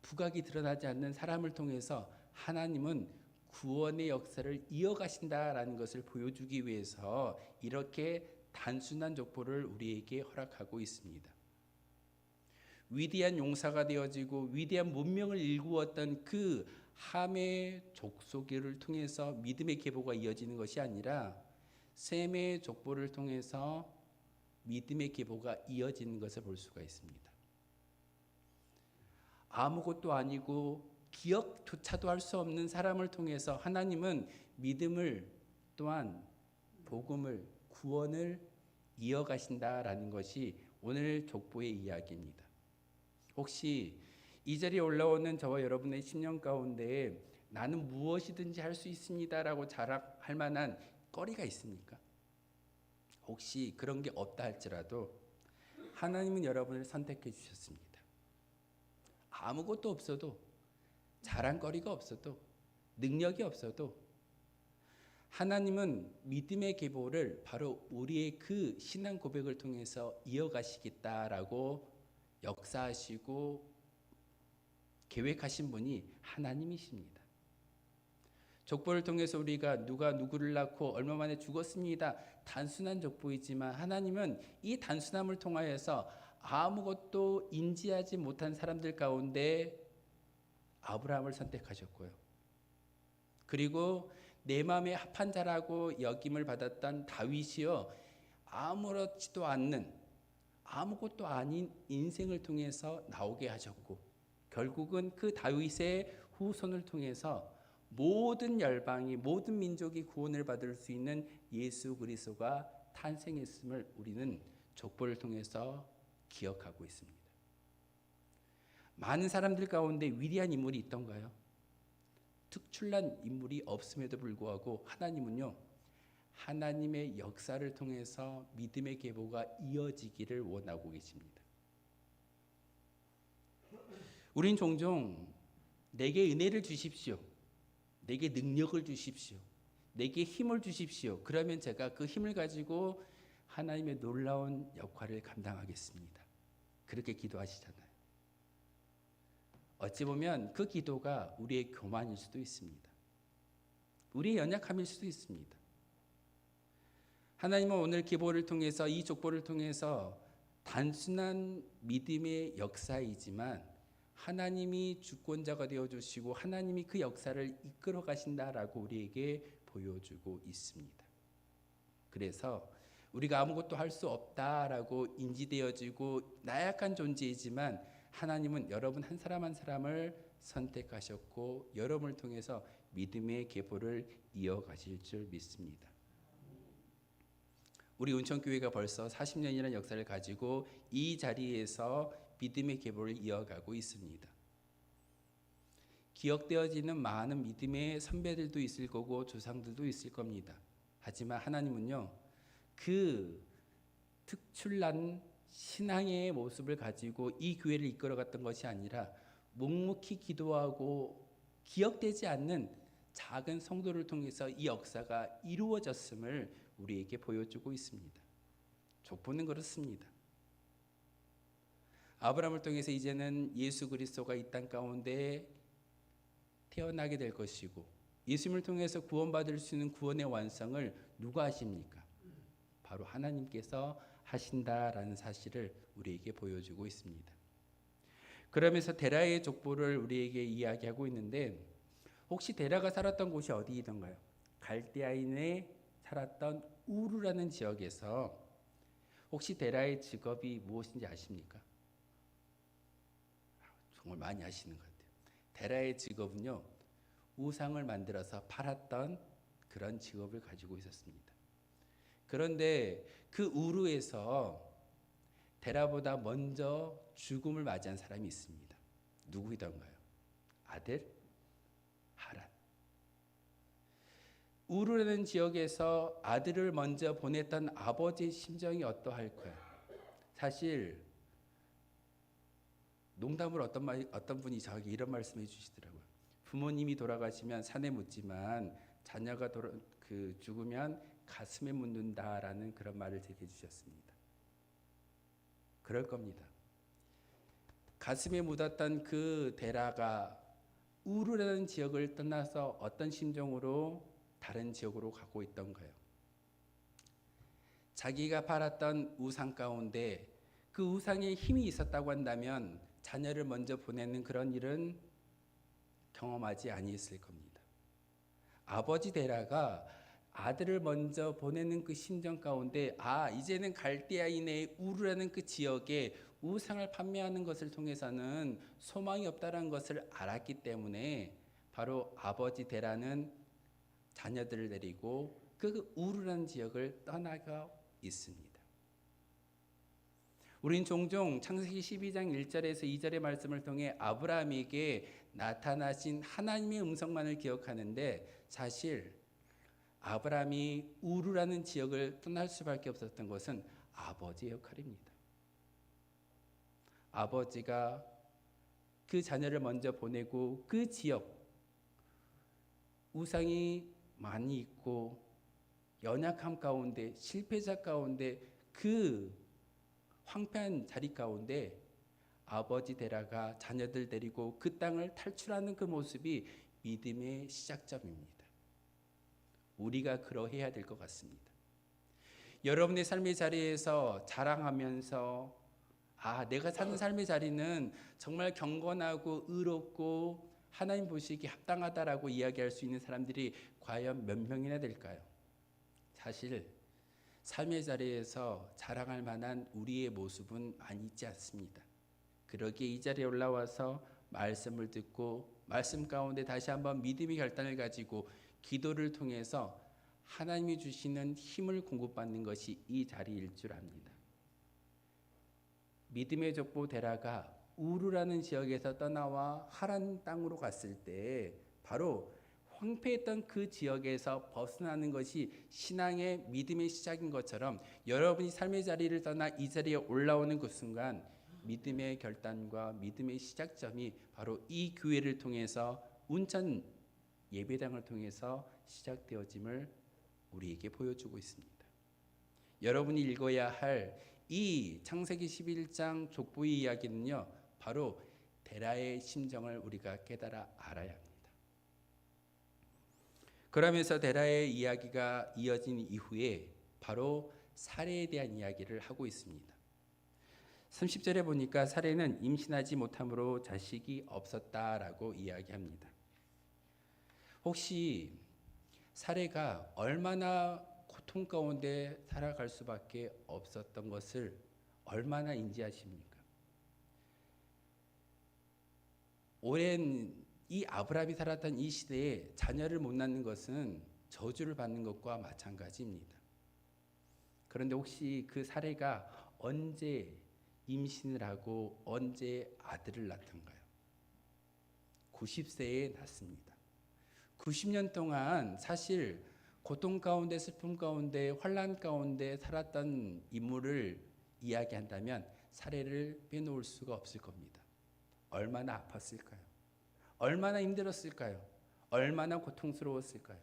부각이 드러나지 않는 사람을 통해서 하나님은 구원의 역사를 이어가신다라는 것을 보여주기 위해서 이렇게 단순한 족보를 우리에게 허락하고 있습니다. 위대한 용사가 되어지고 위대한 문명을 일구었던 그 함의 족속을 통해서 믿음의 계보가 이어지는 것이 아니라 셈의 족보를 통해서 믿음의 계보가 이어지는 것을 볼 수가 있습니다. 아무것도 아니고 기억조차도 할 수 없는 사람을 통해서 하나님은 믿음을 또한 복음을 구원을 이어가신다라는 것이 오늘 족보의 이야기입니다. 혹시 이 자리에 올라오는 저와 여러분의 심령 가운데 나는 무엇이든지 할 수 있습니다라고 자랑할 만한 거리가 있습니까? 혹시 그런 게 없다 할지라도 하나님은 여러분을 선택해 주셨습니다. 아무것도 없어도 자랑거리가 없어도 능력이 없어도 하나님은 믿음의 계보를 바로 우리의 그 신앙 고백을 통해서 이어가시겠다라고 역사하시고 계획하신 분이 하나님이십니다. 족보를 통해서 우리가 누가 누구를 낳고 얼마 만에 죽었습니다. 단순한 족보이지만 하나님은 이 단순함을 통하여서 아무것도 인지하지 못한 사람들 가운데 아브라함을 선택하셨고요. 그리고 내 마음에 합한 자라고 여김을 받았던 다윗이요, 아무렇지도 않는 아무것도 아닌 인생을 통해서 나오게 하셨고 결국은 그 다윗의 후손을 통해서 모든 열방이 모든 민족이 구원을 받을 수 있는 예수 그리스도가 탄생했음을 우리는 족보를 통해서 기억하고 있습니다. 많은 사람들 가운데 위대한 인물이 있던가요? 특출난 인물이 없음에도 불구하고 하나님은요, 하나님의 역사를 통해서 믿음의 계보가 이어지기를 원하고 계십니다. 우린 종종 내게 은혜를 주십시오, 내게 능력을 주십시오, 내게 힘을 주십시오, 그러면 제가 그 힘을 가지고 하나님의 놀라운 역할을 감당하겠습니다, 그렇게 기도하시잖아요. 어찌 보면 그 기도가 우리의 교만일 수도 있습니다. 우리의 연약함일 수도 있습니다. 하나님은 오늘 계보를 통해서 이 족보를 통해서 단순한 믿음의 역사이지만 하나님이 주권자가 되어주시고 하나님이 그 역사를 이끌어 가신다라고 우리에게 보여주고 있습니다. 그래서 우리가 아무것도 할 수 없다라고 인지되어지고 나약한 존재이지만 하나님은 여러분 한 사람 한 사람을 선택하셨고 여러분을 통해서 믿음의 계보를 이어가실 줄 믿습니다. 우리 운천교회가 벌써 40년이라는 역사를 가지고 이 자리에서 믿음의 계보를 이어가고 있습니다. 기억되어지는 많은 믿음의 선배들도 있을 거고 조상들도 있을 겁니다. 하지만 하나님은요, 그 특출난 신앙의 모습을 가지고 이 교회를 이끌어갔던 것이 아니라 묵묵히 기도하고 기억되지 않는 작은 성도를 통해서 이 역사가 이루어졌음을 우리에게 보여주고 있습니다. 족보는 그렇습니다. 아브라함을 통해서 이제는 예수 그리스도가 이 땅 가운데 태어나게 될 것이고 예수님을 통해서 구원받을 수 있는 구원의 완성을 누가 하십니까? 바로 하나님께서 하신다라는 사실을 우리에게 보여주고 있습니다. 그러면서 데라의 족보를 우리에게 이야기하고 있는데 혹시 데라가 살았던 곳이 어디이던가요? 갈대아인에 살았던 우르라는 지역에서 혹시 데라의 직업이 무엇인지 아십니까? 정말 많이 아시는 것 같아요. 데라의 직업은요, 우상을 만들어서 팔았던 그런 직업을 가지고 있었습니다. 그런데 그 우르에서 데라보다 먼저 죽음을 맞이한 사람이 있습니다. 누구이던가요? 아들 하란. 우르라는 지역에서 아들을 먼저 보냈던 아버지의 심정이 어떠할까요? 사실 농담으로 어떤 분이 저에게 이런 말씀해 주시더라고요. 부모님이 돌아가시면 산에 묻지만 자녀가 죽으면 가슴에 묻는다라는 그런 말을 제게 해주셨습니다. 그럴 겁니다. 가슴에 묻었던 그 데라가 우르라는 지역을 떠나서 어떤 심정으로 다른 지역으로 가고 있던 거예요. 자기가 바랐던 우상 가운데 그 우상에 힘이 있었다고 한다면 자녀를 먼저 보내는 그런 일은 경험하지 아니했을 겁니다. 아버지 데라가 아들을 먼저 보내는 그 심정 가운데 이제는 갈대아인의 우르라는 그 지역에 우상을 판매하는 것을 통해서는 소망이 없다는 것을 알았기 때문에 바로 아버지 데라는 자녀들을 데리고 그 우르라는 지역을 떠나가 있습니다. 우린 종종 창세기 12장 1절에서 2절의 말씀을 통해 아브라함에게 나타나신 하나님의 음성만을 기억하는데 사실 아브라함이 우르라는 지역을 떠날 수밖에 없었던 것은 아버지의 역할입니다. 아버지가 그 자녀를 먼저 보내고 그 지역 우상이 많이 있고 연약함 가운데 실패자 가운데 그 황폐한 자리 가운데 아버지 데라가 자녀들 데리고 그 땅을 탈출하는 그 모습이 믿음의 시작점입니다. 우리가 그러해야 될 것 같습니다. 여러분의 삶의 자리에서 자랑하면서 내가 사는 삶의 자리는 정말 경건하고 의롭고 하나님 보시기에 합당하다라고 이야기할 수 있는 사람들이 과연 몇 명이나 될까요? 사실 삶의 자리에서 자랑할 만한 우리의 모습은 많이 있지 않습니다. 그러기에 이 자리에 올라와서 말씀을 듣고 말씀 가운데 다시 한번 믿음의 결단을 가지고 기도를 통해서 하나님이 주시는 힘을 공급받는 것이 이 자리일 줄 압니다. 믿음의 족보 데라가 우르라는 지역에서 떠나와 하란 땅으로 갔을 때 바로 황폐했던 그 지역에서 벗어나는 것이 신앙의 믿음의 시작인 것처럼 여러분이 삶의 자리를 떠나 이 자리에 올라오는 그 순간 믿음의 결단과 믿음의 시작점이 바로 이 교회를 통해서 운천 예배당을 통해서 시작되어짐을 우리에게 보여주고 있습니다. 여러분이 읽어야 할 이 창세기 11장 족보의 이야기는요, 바로 데라의 심정을 우리가 깨달아 알아야 합니다. 그러면서 데라의 이야기가 이어진 이후에 바로 사레에 대한 이야기를 하고 있습니다. 30절에 보니까 사레는 임신하지 못함으로 자식이 없었다라고 이야기합니다. 혹시 사레가 얼마나 고통 가운데 살아갈 수밖에 없었던 것을 얼마나 인지하십니까? 오랜 이 아브라함이 살았던 이 시대에 자녀를 못 낳는 것은 저주를 받는 것과 마찬가지입니다. 그런데 혹시 그 사레가 언제 임신을 하고 언제 아들을 낳던가요? 90세에 낳습니다. 90년 동안 사실 고통 가운데 슬픔 가운데 환난 가운데 살았던 인물을 이야기한다면 사례를 빼놓을 수가 없을 겁니다. 얼마나 아팠을까요? 얼마나 힘들었을까요? 얼마나 고통스러웠을까요?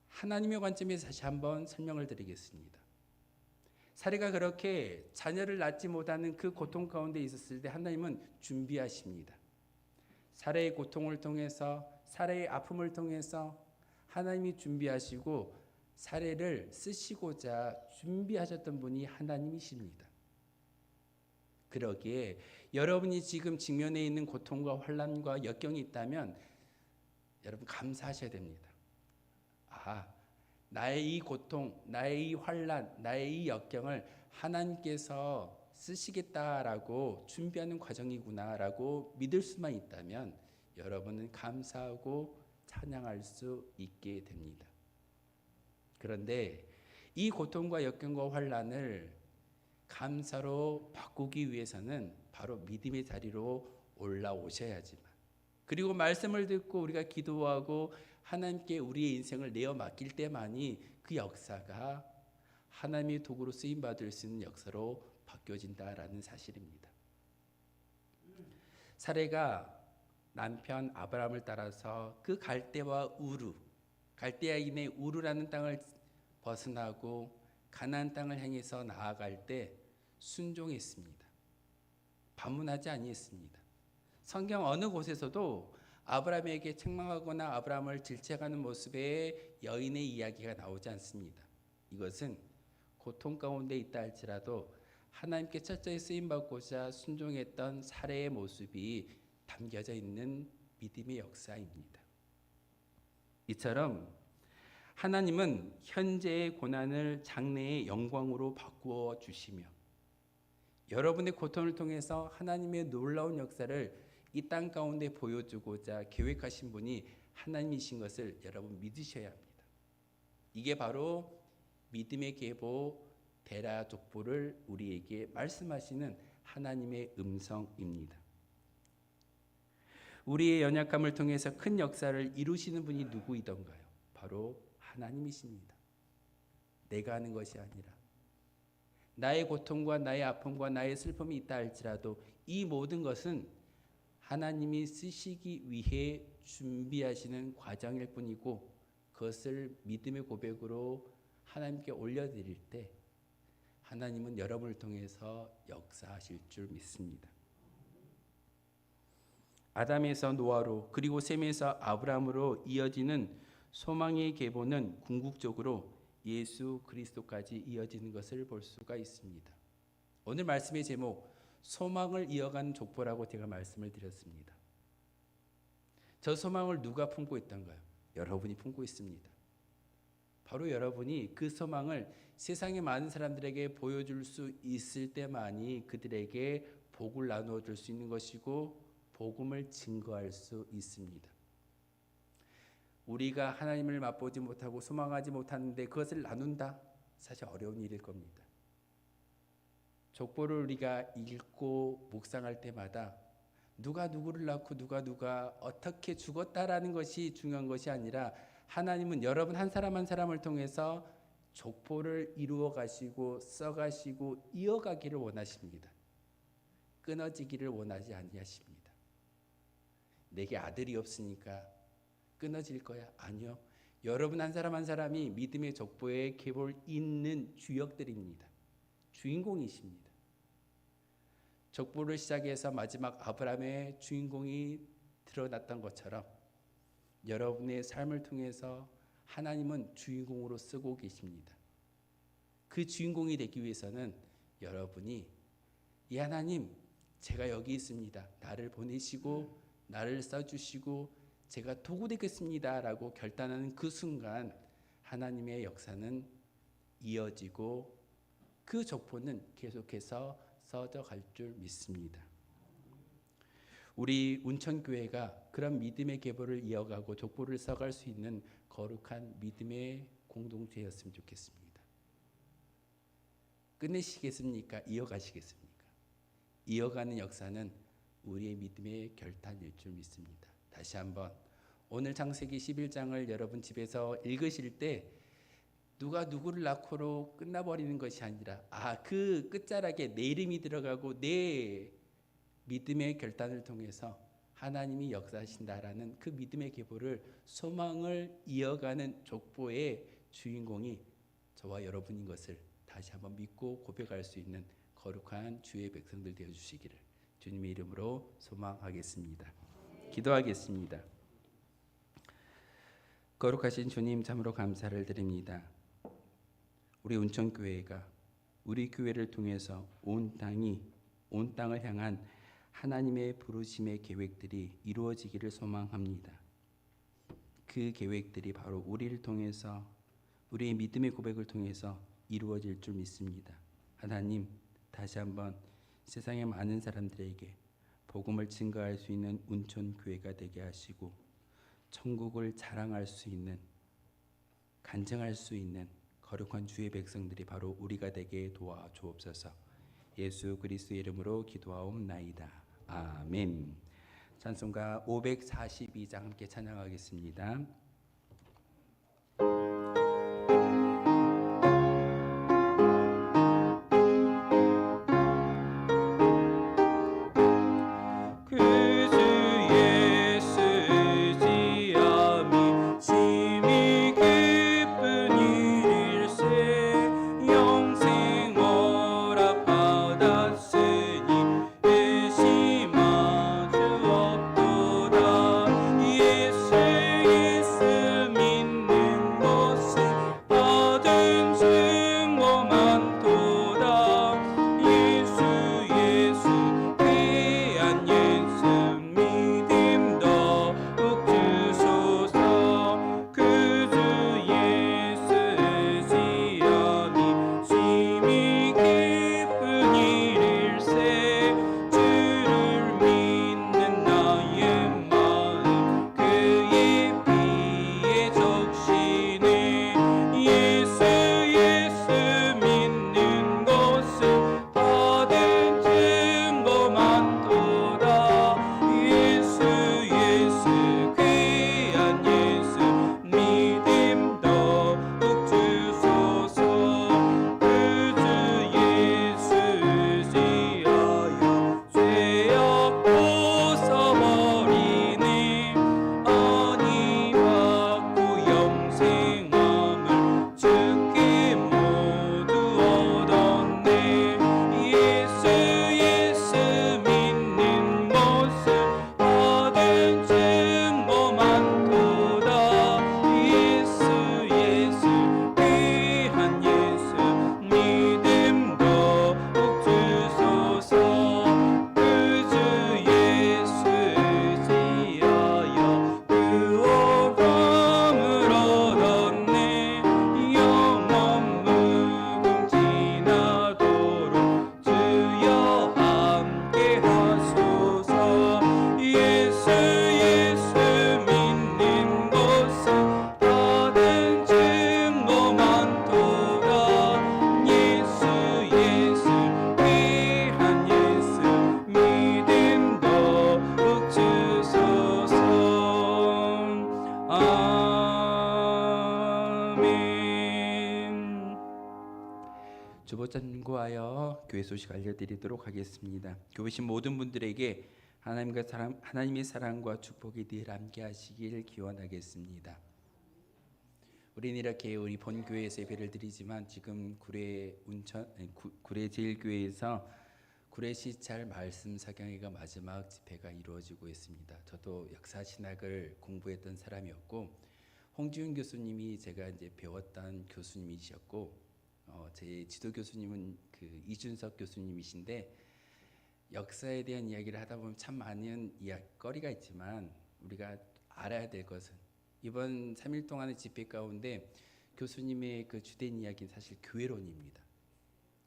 하나님의 관점에서 다시 한번 설명을 드리겠습니다. 사례가 그렇게 자녀를 낳지 못하는 그 고통 가운데 있었을 때 하나님은 준비하십니다. 사례의 고통을 통해서 사례의 아픔을 통해서 하나님이 준비하시고 사례를 쓰시고자 준비하셨던 분이 하나님이십니다. 그러기에 여러분이 지금 직면해 있는 고통과 환난과 역경이 있다면 여러분 감사하셔야 됩니다. 나의 이 고통, 나의 이 환난, 나의 이 역경을 하나님께서 쓰시겠다라고 준비하는 과정이구나라고 믿을 수만 있다면 여러분은 감사하고 찬양할 수 있게 됩니다. 그런데 이 고통과 역경과 환난을 감사로 바꾸기 위해서는 바로 믿음의 자리로 올라오셔야지만, 그리고 말씀을 듣고 우리가 기도하고 하나님께 우리의 인생을 내어 맡길 때만이 그 역사가 하나님의 도구로 쓰임 받을 수 있는 역사로 바뀌어진다라는 사실입니다. 사례가 남편 아브라함을 따라서 그 갈대와 우르, 갈대아인의 우르라는 땅을 벗어나고 가나안 땅을 향해서 나아갈 때 순종했습니다. 반문하지 아니했습니다. 성경 어느 곳에서도 아브라함에게 책망하거나 아브라함을 질책하는 모습의 여인의 이야기가 나오지 않습니다. 이것은 고통 가운데 있다 할지라도 하나님께 철저히 쓰임받고자 순종했던 사례의 모습이 담겨져 있는 믿음의 역사입니다. 이처럼 하나님은 현재의 고난을 장래의 영광으로 바꾸어 주시며 여러분의 고통을 통해서 하나님의 놀라운 역사를 이 땅 가운데 보여주고자 계획하신 분이 하나님이신 것을 여러분 믿으셔야 합니다. 이게 바로 믿음의 계보 데라 족보를 우리에게 말씀하시는 하나님의 음성입니다. 우리의 연약함을 통해서 큰 역사를 이루시는 분이 누구이던가요? 바로 하나님이십니다. 내가 하는 것이 아니라 나의 고통과 나의 아픔과 나의 슬픔이 있다 할지라도 이 모든 것은 하나님이 쓰시기 위해 준비하시는 과정일 뿐이고 그것을 믿음의 고백으로 하나님께 올려드릴 때 하나님은 여러분을 통해서 역사하실 줄 믿습니다. 아담에서 노아로 그리고 셈에서 아브라함으로 이어지는 소망의 계보는 궁극적으로 예수 그리스도까지 이어지는 것을 볼 수가 있습니다. 오늘 말씀의 제목 소망을 이어가는 족보라고 제가 말씀을 드렸습니다. 저 소망을 누가 품고 있던가요? 여러분이 품고 있습니다. 바로 여러분이 그 소망을 세상의 많은 사람들에게 보여줄 수 있을 때만이 그들에게 복을 나누어 줄 수 있는 것이고 복음을 증거할 수 있습니다. 우리가 하나님을 맛보지 못하고 소망하지 못하는데 그것을 나눈다? 사실 어려운 일일 겁니다. 족보를 우리가 읽고 묵상할 때마다 누가 누구를 낳고 누가 어떻게 죽었다라는 것이 중요한 것이 아니라 하나님은 여러분 한 사람 한 사람을 통해서 족보를 이루어 가시고 써 가시고 이어가기를 원하십니다. 끊어지기를 원하지 아니하십니다. 내게 아들이 없으니까 끊어질 거야? 아니요. 여러분 한 사람 한 사람이 믿음의 족보에 계볼 있는 주역들입니다. 주인공이십니다. 족보를 시작해서 마지막 아브라함의 주인공이 드러났던 것처럼 여러분의 삶을 통해서 하나님은 주인공으로 쓰고 계십니다. 그 주인공이 되기 위해서는 여러분이 이 하나님 제가 여기 있습니다. 나를 보내시고 나를 써주시고 제가 도구 되겠습니다 라고 결단하는 그 순간 하나님의 역사는 이어지고 그 족보는 계속해서 써져 갈 줄 믿습니다. 우리 운천교회가 그런 믿음의 계보를 이어가고 족보를 써갈 수 있는 거룩한 믿음의 공동체였으면 좋겠습니다. 끝내시겠습니까? 이어가시겠습니까? 이어가는 역사는 우리의 믿음의 결단일 줄 믿습니다. 다시 한번 오늘 창세기 11장을 여러분 집에서 읽으실 때 누가 누구를 낳고로 끝나버리는 것이 아니라 그 끝자락에 내 이름이 들어가고 내 믿음의 결단을 통해서 하나님이 역사하신다라는 그 믿음의 계보를 소망을 이어가는 족보의 주인공이 저와 여러분인 것을 다시 한번 믿고 고백할 수 있는 거룩한 주의 백성들 되어주시기를 주님의 이름으로 소망하겠습니다. 기도하겠습니다. 거룩하신 주님 참으로 감사를 드립니다. 우리 운천교회가 우리 교회를 통해서 온 땅을 향한 하나님의 부르심의 계획들이 이루어지기를 소망합니다. 그 계획들이 바로 우리를 통해서 우리의 믿음의 고백을 통해서 이루어질 줄 믿습니다. 하나님 다시 한번 세상의 많은 사람들에게 복음을 증거할 수 있는 운천교회가 되게 하시고 천국을 자랑할 수 있는 간증할 수 있는 거룩한 주의 백성들이 바로 우리가 되게 도와주옵소서. 예수 그리스도의 이름으로 기도하옵나이다. 아멘. 찬송가 542장 함께 찬양하겠습니다. 영생 오락하다 교회 소식 알려드리도록 하겠습니다. 교회신 모든 분들에게 하나님의 사랑과 축복이 늘 함께하시길 기원하겠습니다. 우리는 이렇게 우리 본교회에서 예배를 드리지만 지금 구례 제일교회에서 구례시찰 말씀 사경회가 마지막 집회가 이루어지고 있습니다. 저도 역사 신학을 공부했던 사람이었고 홍지훈 교수님이 제가 이제 배웠던 교수님이셨고 제 지도 교수님은 그 이준석 교수님이신데 역사에 대한 이야기를 하다 보면 참 많은 이야기거리가 있지만 우리가 알아야 될 것은 이번 3일 동안의 집회 가운데 교수님의 그 주된 이야기는 사실 교회론입니다.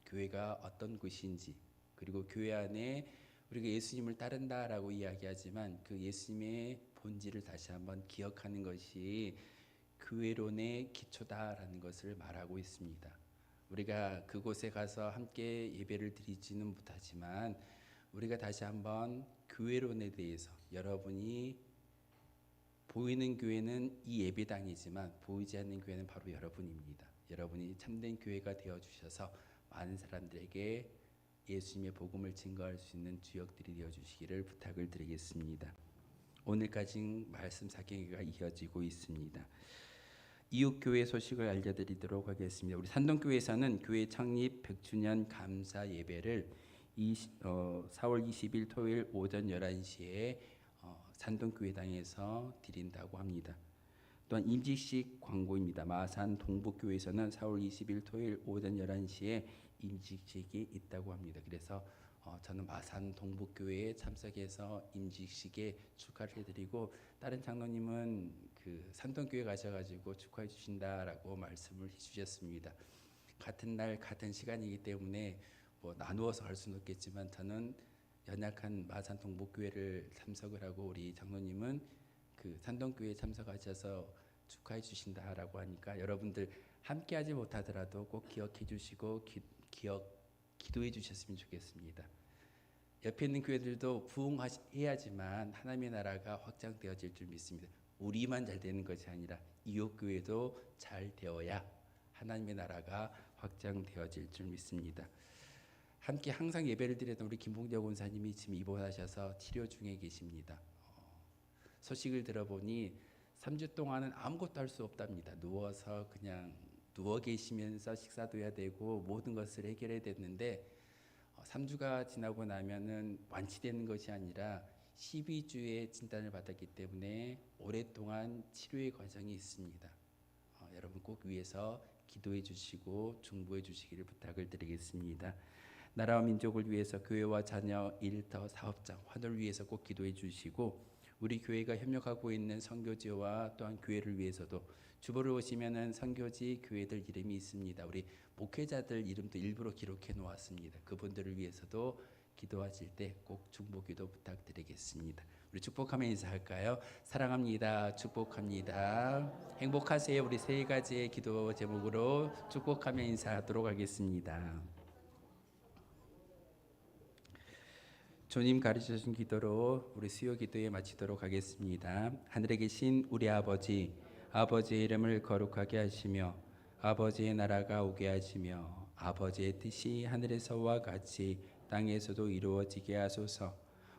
교회가 어떤 곳인지 그리고 교회 안에 우리가 예수님을 따른다라고 이야기하지만 그 예수님의 본질을 다시 한번 기억하는 것이 교회론의 기초다라는 것을 말하고 있습니다. 우리가 그곳에 가서 함께 예배를 드리지는 못하지만 우리가 다시 한번 교회론에 대해서 여러분이 보이는 교회는 이 예배당이지만 보이지 않는 교회는 바로 여러분입니다. 여러분이 참된 교회가 되어주셔서 많은 사람들에게 예수님의 복음을 증거할 수 있는 주역들이 되어주시기를 부탁을 드리겠습니다. 오늘까지 말씀 사경회가 이어지고 있습니다. 이웃교회 소식을 알려드리도록 하겠습니다. 우리 산동교회에서는 교회 창립 100주년 감사 예배를 4월 20일 토요일 오전 11시에 산동교회당에서 드린다고 합니다. 또한 임직식 광고입니다. 마산 동북교회에서는 4월 20일 토요일 오전 11시에 임직식이 있다고 합니다. 그래서 저는 마산 동북교회에 참석해서 임직식에 축하를 해드리고 다른 장로님은 그 산동교회 가셔가지고 축하해 주신다라고 말씀을 해주셨습니다. 같은 날 같은 시간이기 때문에 뭐 나누어서 할 수는 없겠지만 저는 연약한 마산 동북교회를 참석을 하고 우리 장로님은 그 산동교회에 참석하셔서 축하해 주신다라고 하니까 여러분들 함께하지 못하더라도 꼭 기억해 주시고 기도해 주셨으면 좋겠습니다. 옆에 있는 교회들도 부흥해야지만 하나님의 나라가 확장되어질 줄 믿습니다. 우리만 잘 되는 것이 아니라 이웃 교회도 잘 되어야 하나님의 나라가 확장되어질 줄 믿습니다. 함께 항상 예배를 드리던 우리 김봉재 원사님이 지금 입원하셔서 치료 중에 계십니다. 소식을 들어보니 3주 동안은 아무것도 할 수 없답니다. 누워서 그냥 누워 계시면서 식사도 해야 되고 모든 것을 해결해야 됐는데 3주가 지나고 나면은 완치되는 것이 아니라 12주의 진단을 받았기 때문에 오랫동안 치료의 과정이 있습니다. 여러분 꼭 위해서 기도해 주시고 중보해 주시기를 부탁을 드리겠습니다. 나라와 민족을 위해서 교회와 자녀, 일터, 사업장, 환을 위해서 꼭 기도해 주시고 우리 교회가 협력하고 있는 선교지와 또한 교회를 위해서도 주보를 보시면은 선교지 교회들 이름이 있습니다. 우리 목회자들 이름도 일부러 기록해 놓았습니다. 그분들을 위해서도 기도하실 때 꼭 중보기도 부탁드리겠습니다. 우리 축복하며 인사할까요? 사랑합니다. 축복합니다. 행복하세요. 우리 세 가지의 기도 제목으로 축복하며 인사하도록 하겠습니다. 주님 가르쳐 주신 기도로 우리 수요 기도에 마치도록 하겠습니다. 하늘에 계신 우리 아버지, 아버지의 이름을 거룩하게 하시며 아버지의 나라가 오게 하시며 아버지의 뜻이 하늘에서와 같이 땅에서도 이루어지게 하소서.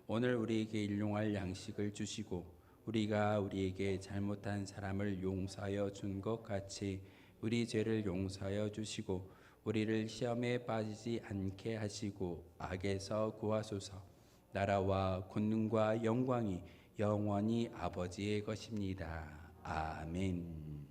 오늘 우리에게 일용할 양식을 주시고 우리가 우리에게 잘못한 사람을 용서하여 준 것 같이 우리 죄를 용서하여 주시고 우리를 시험에 빠지지 않게 하시고 악에서 구하소서. 나라와 권능과 영광이 영원히 아버지의 것입니다. 아멘.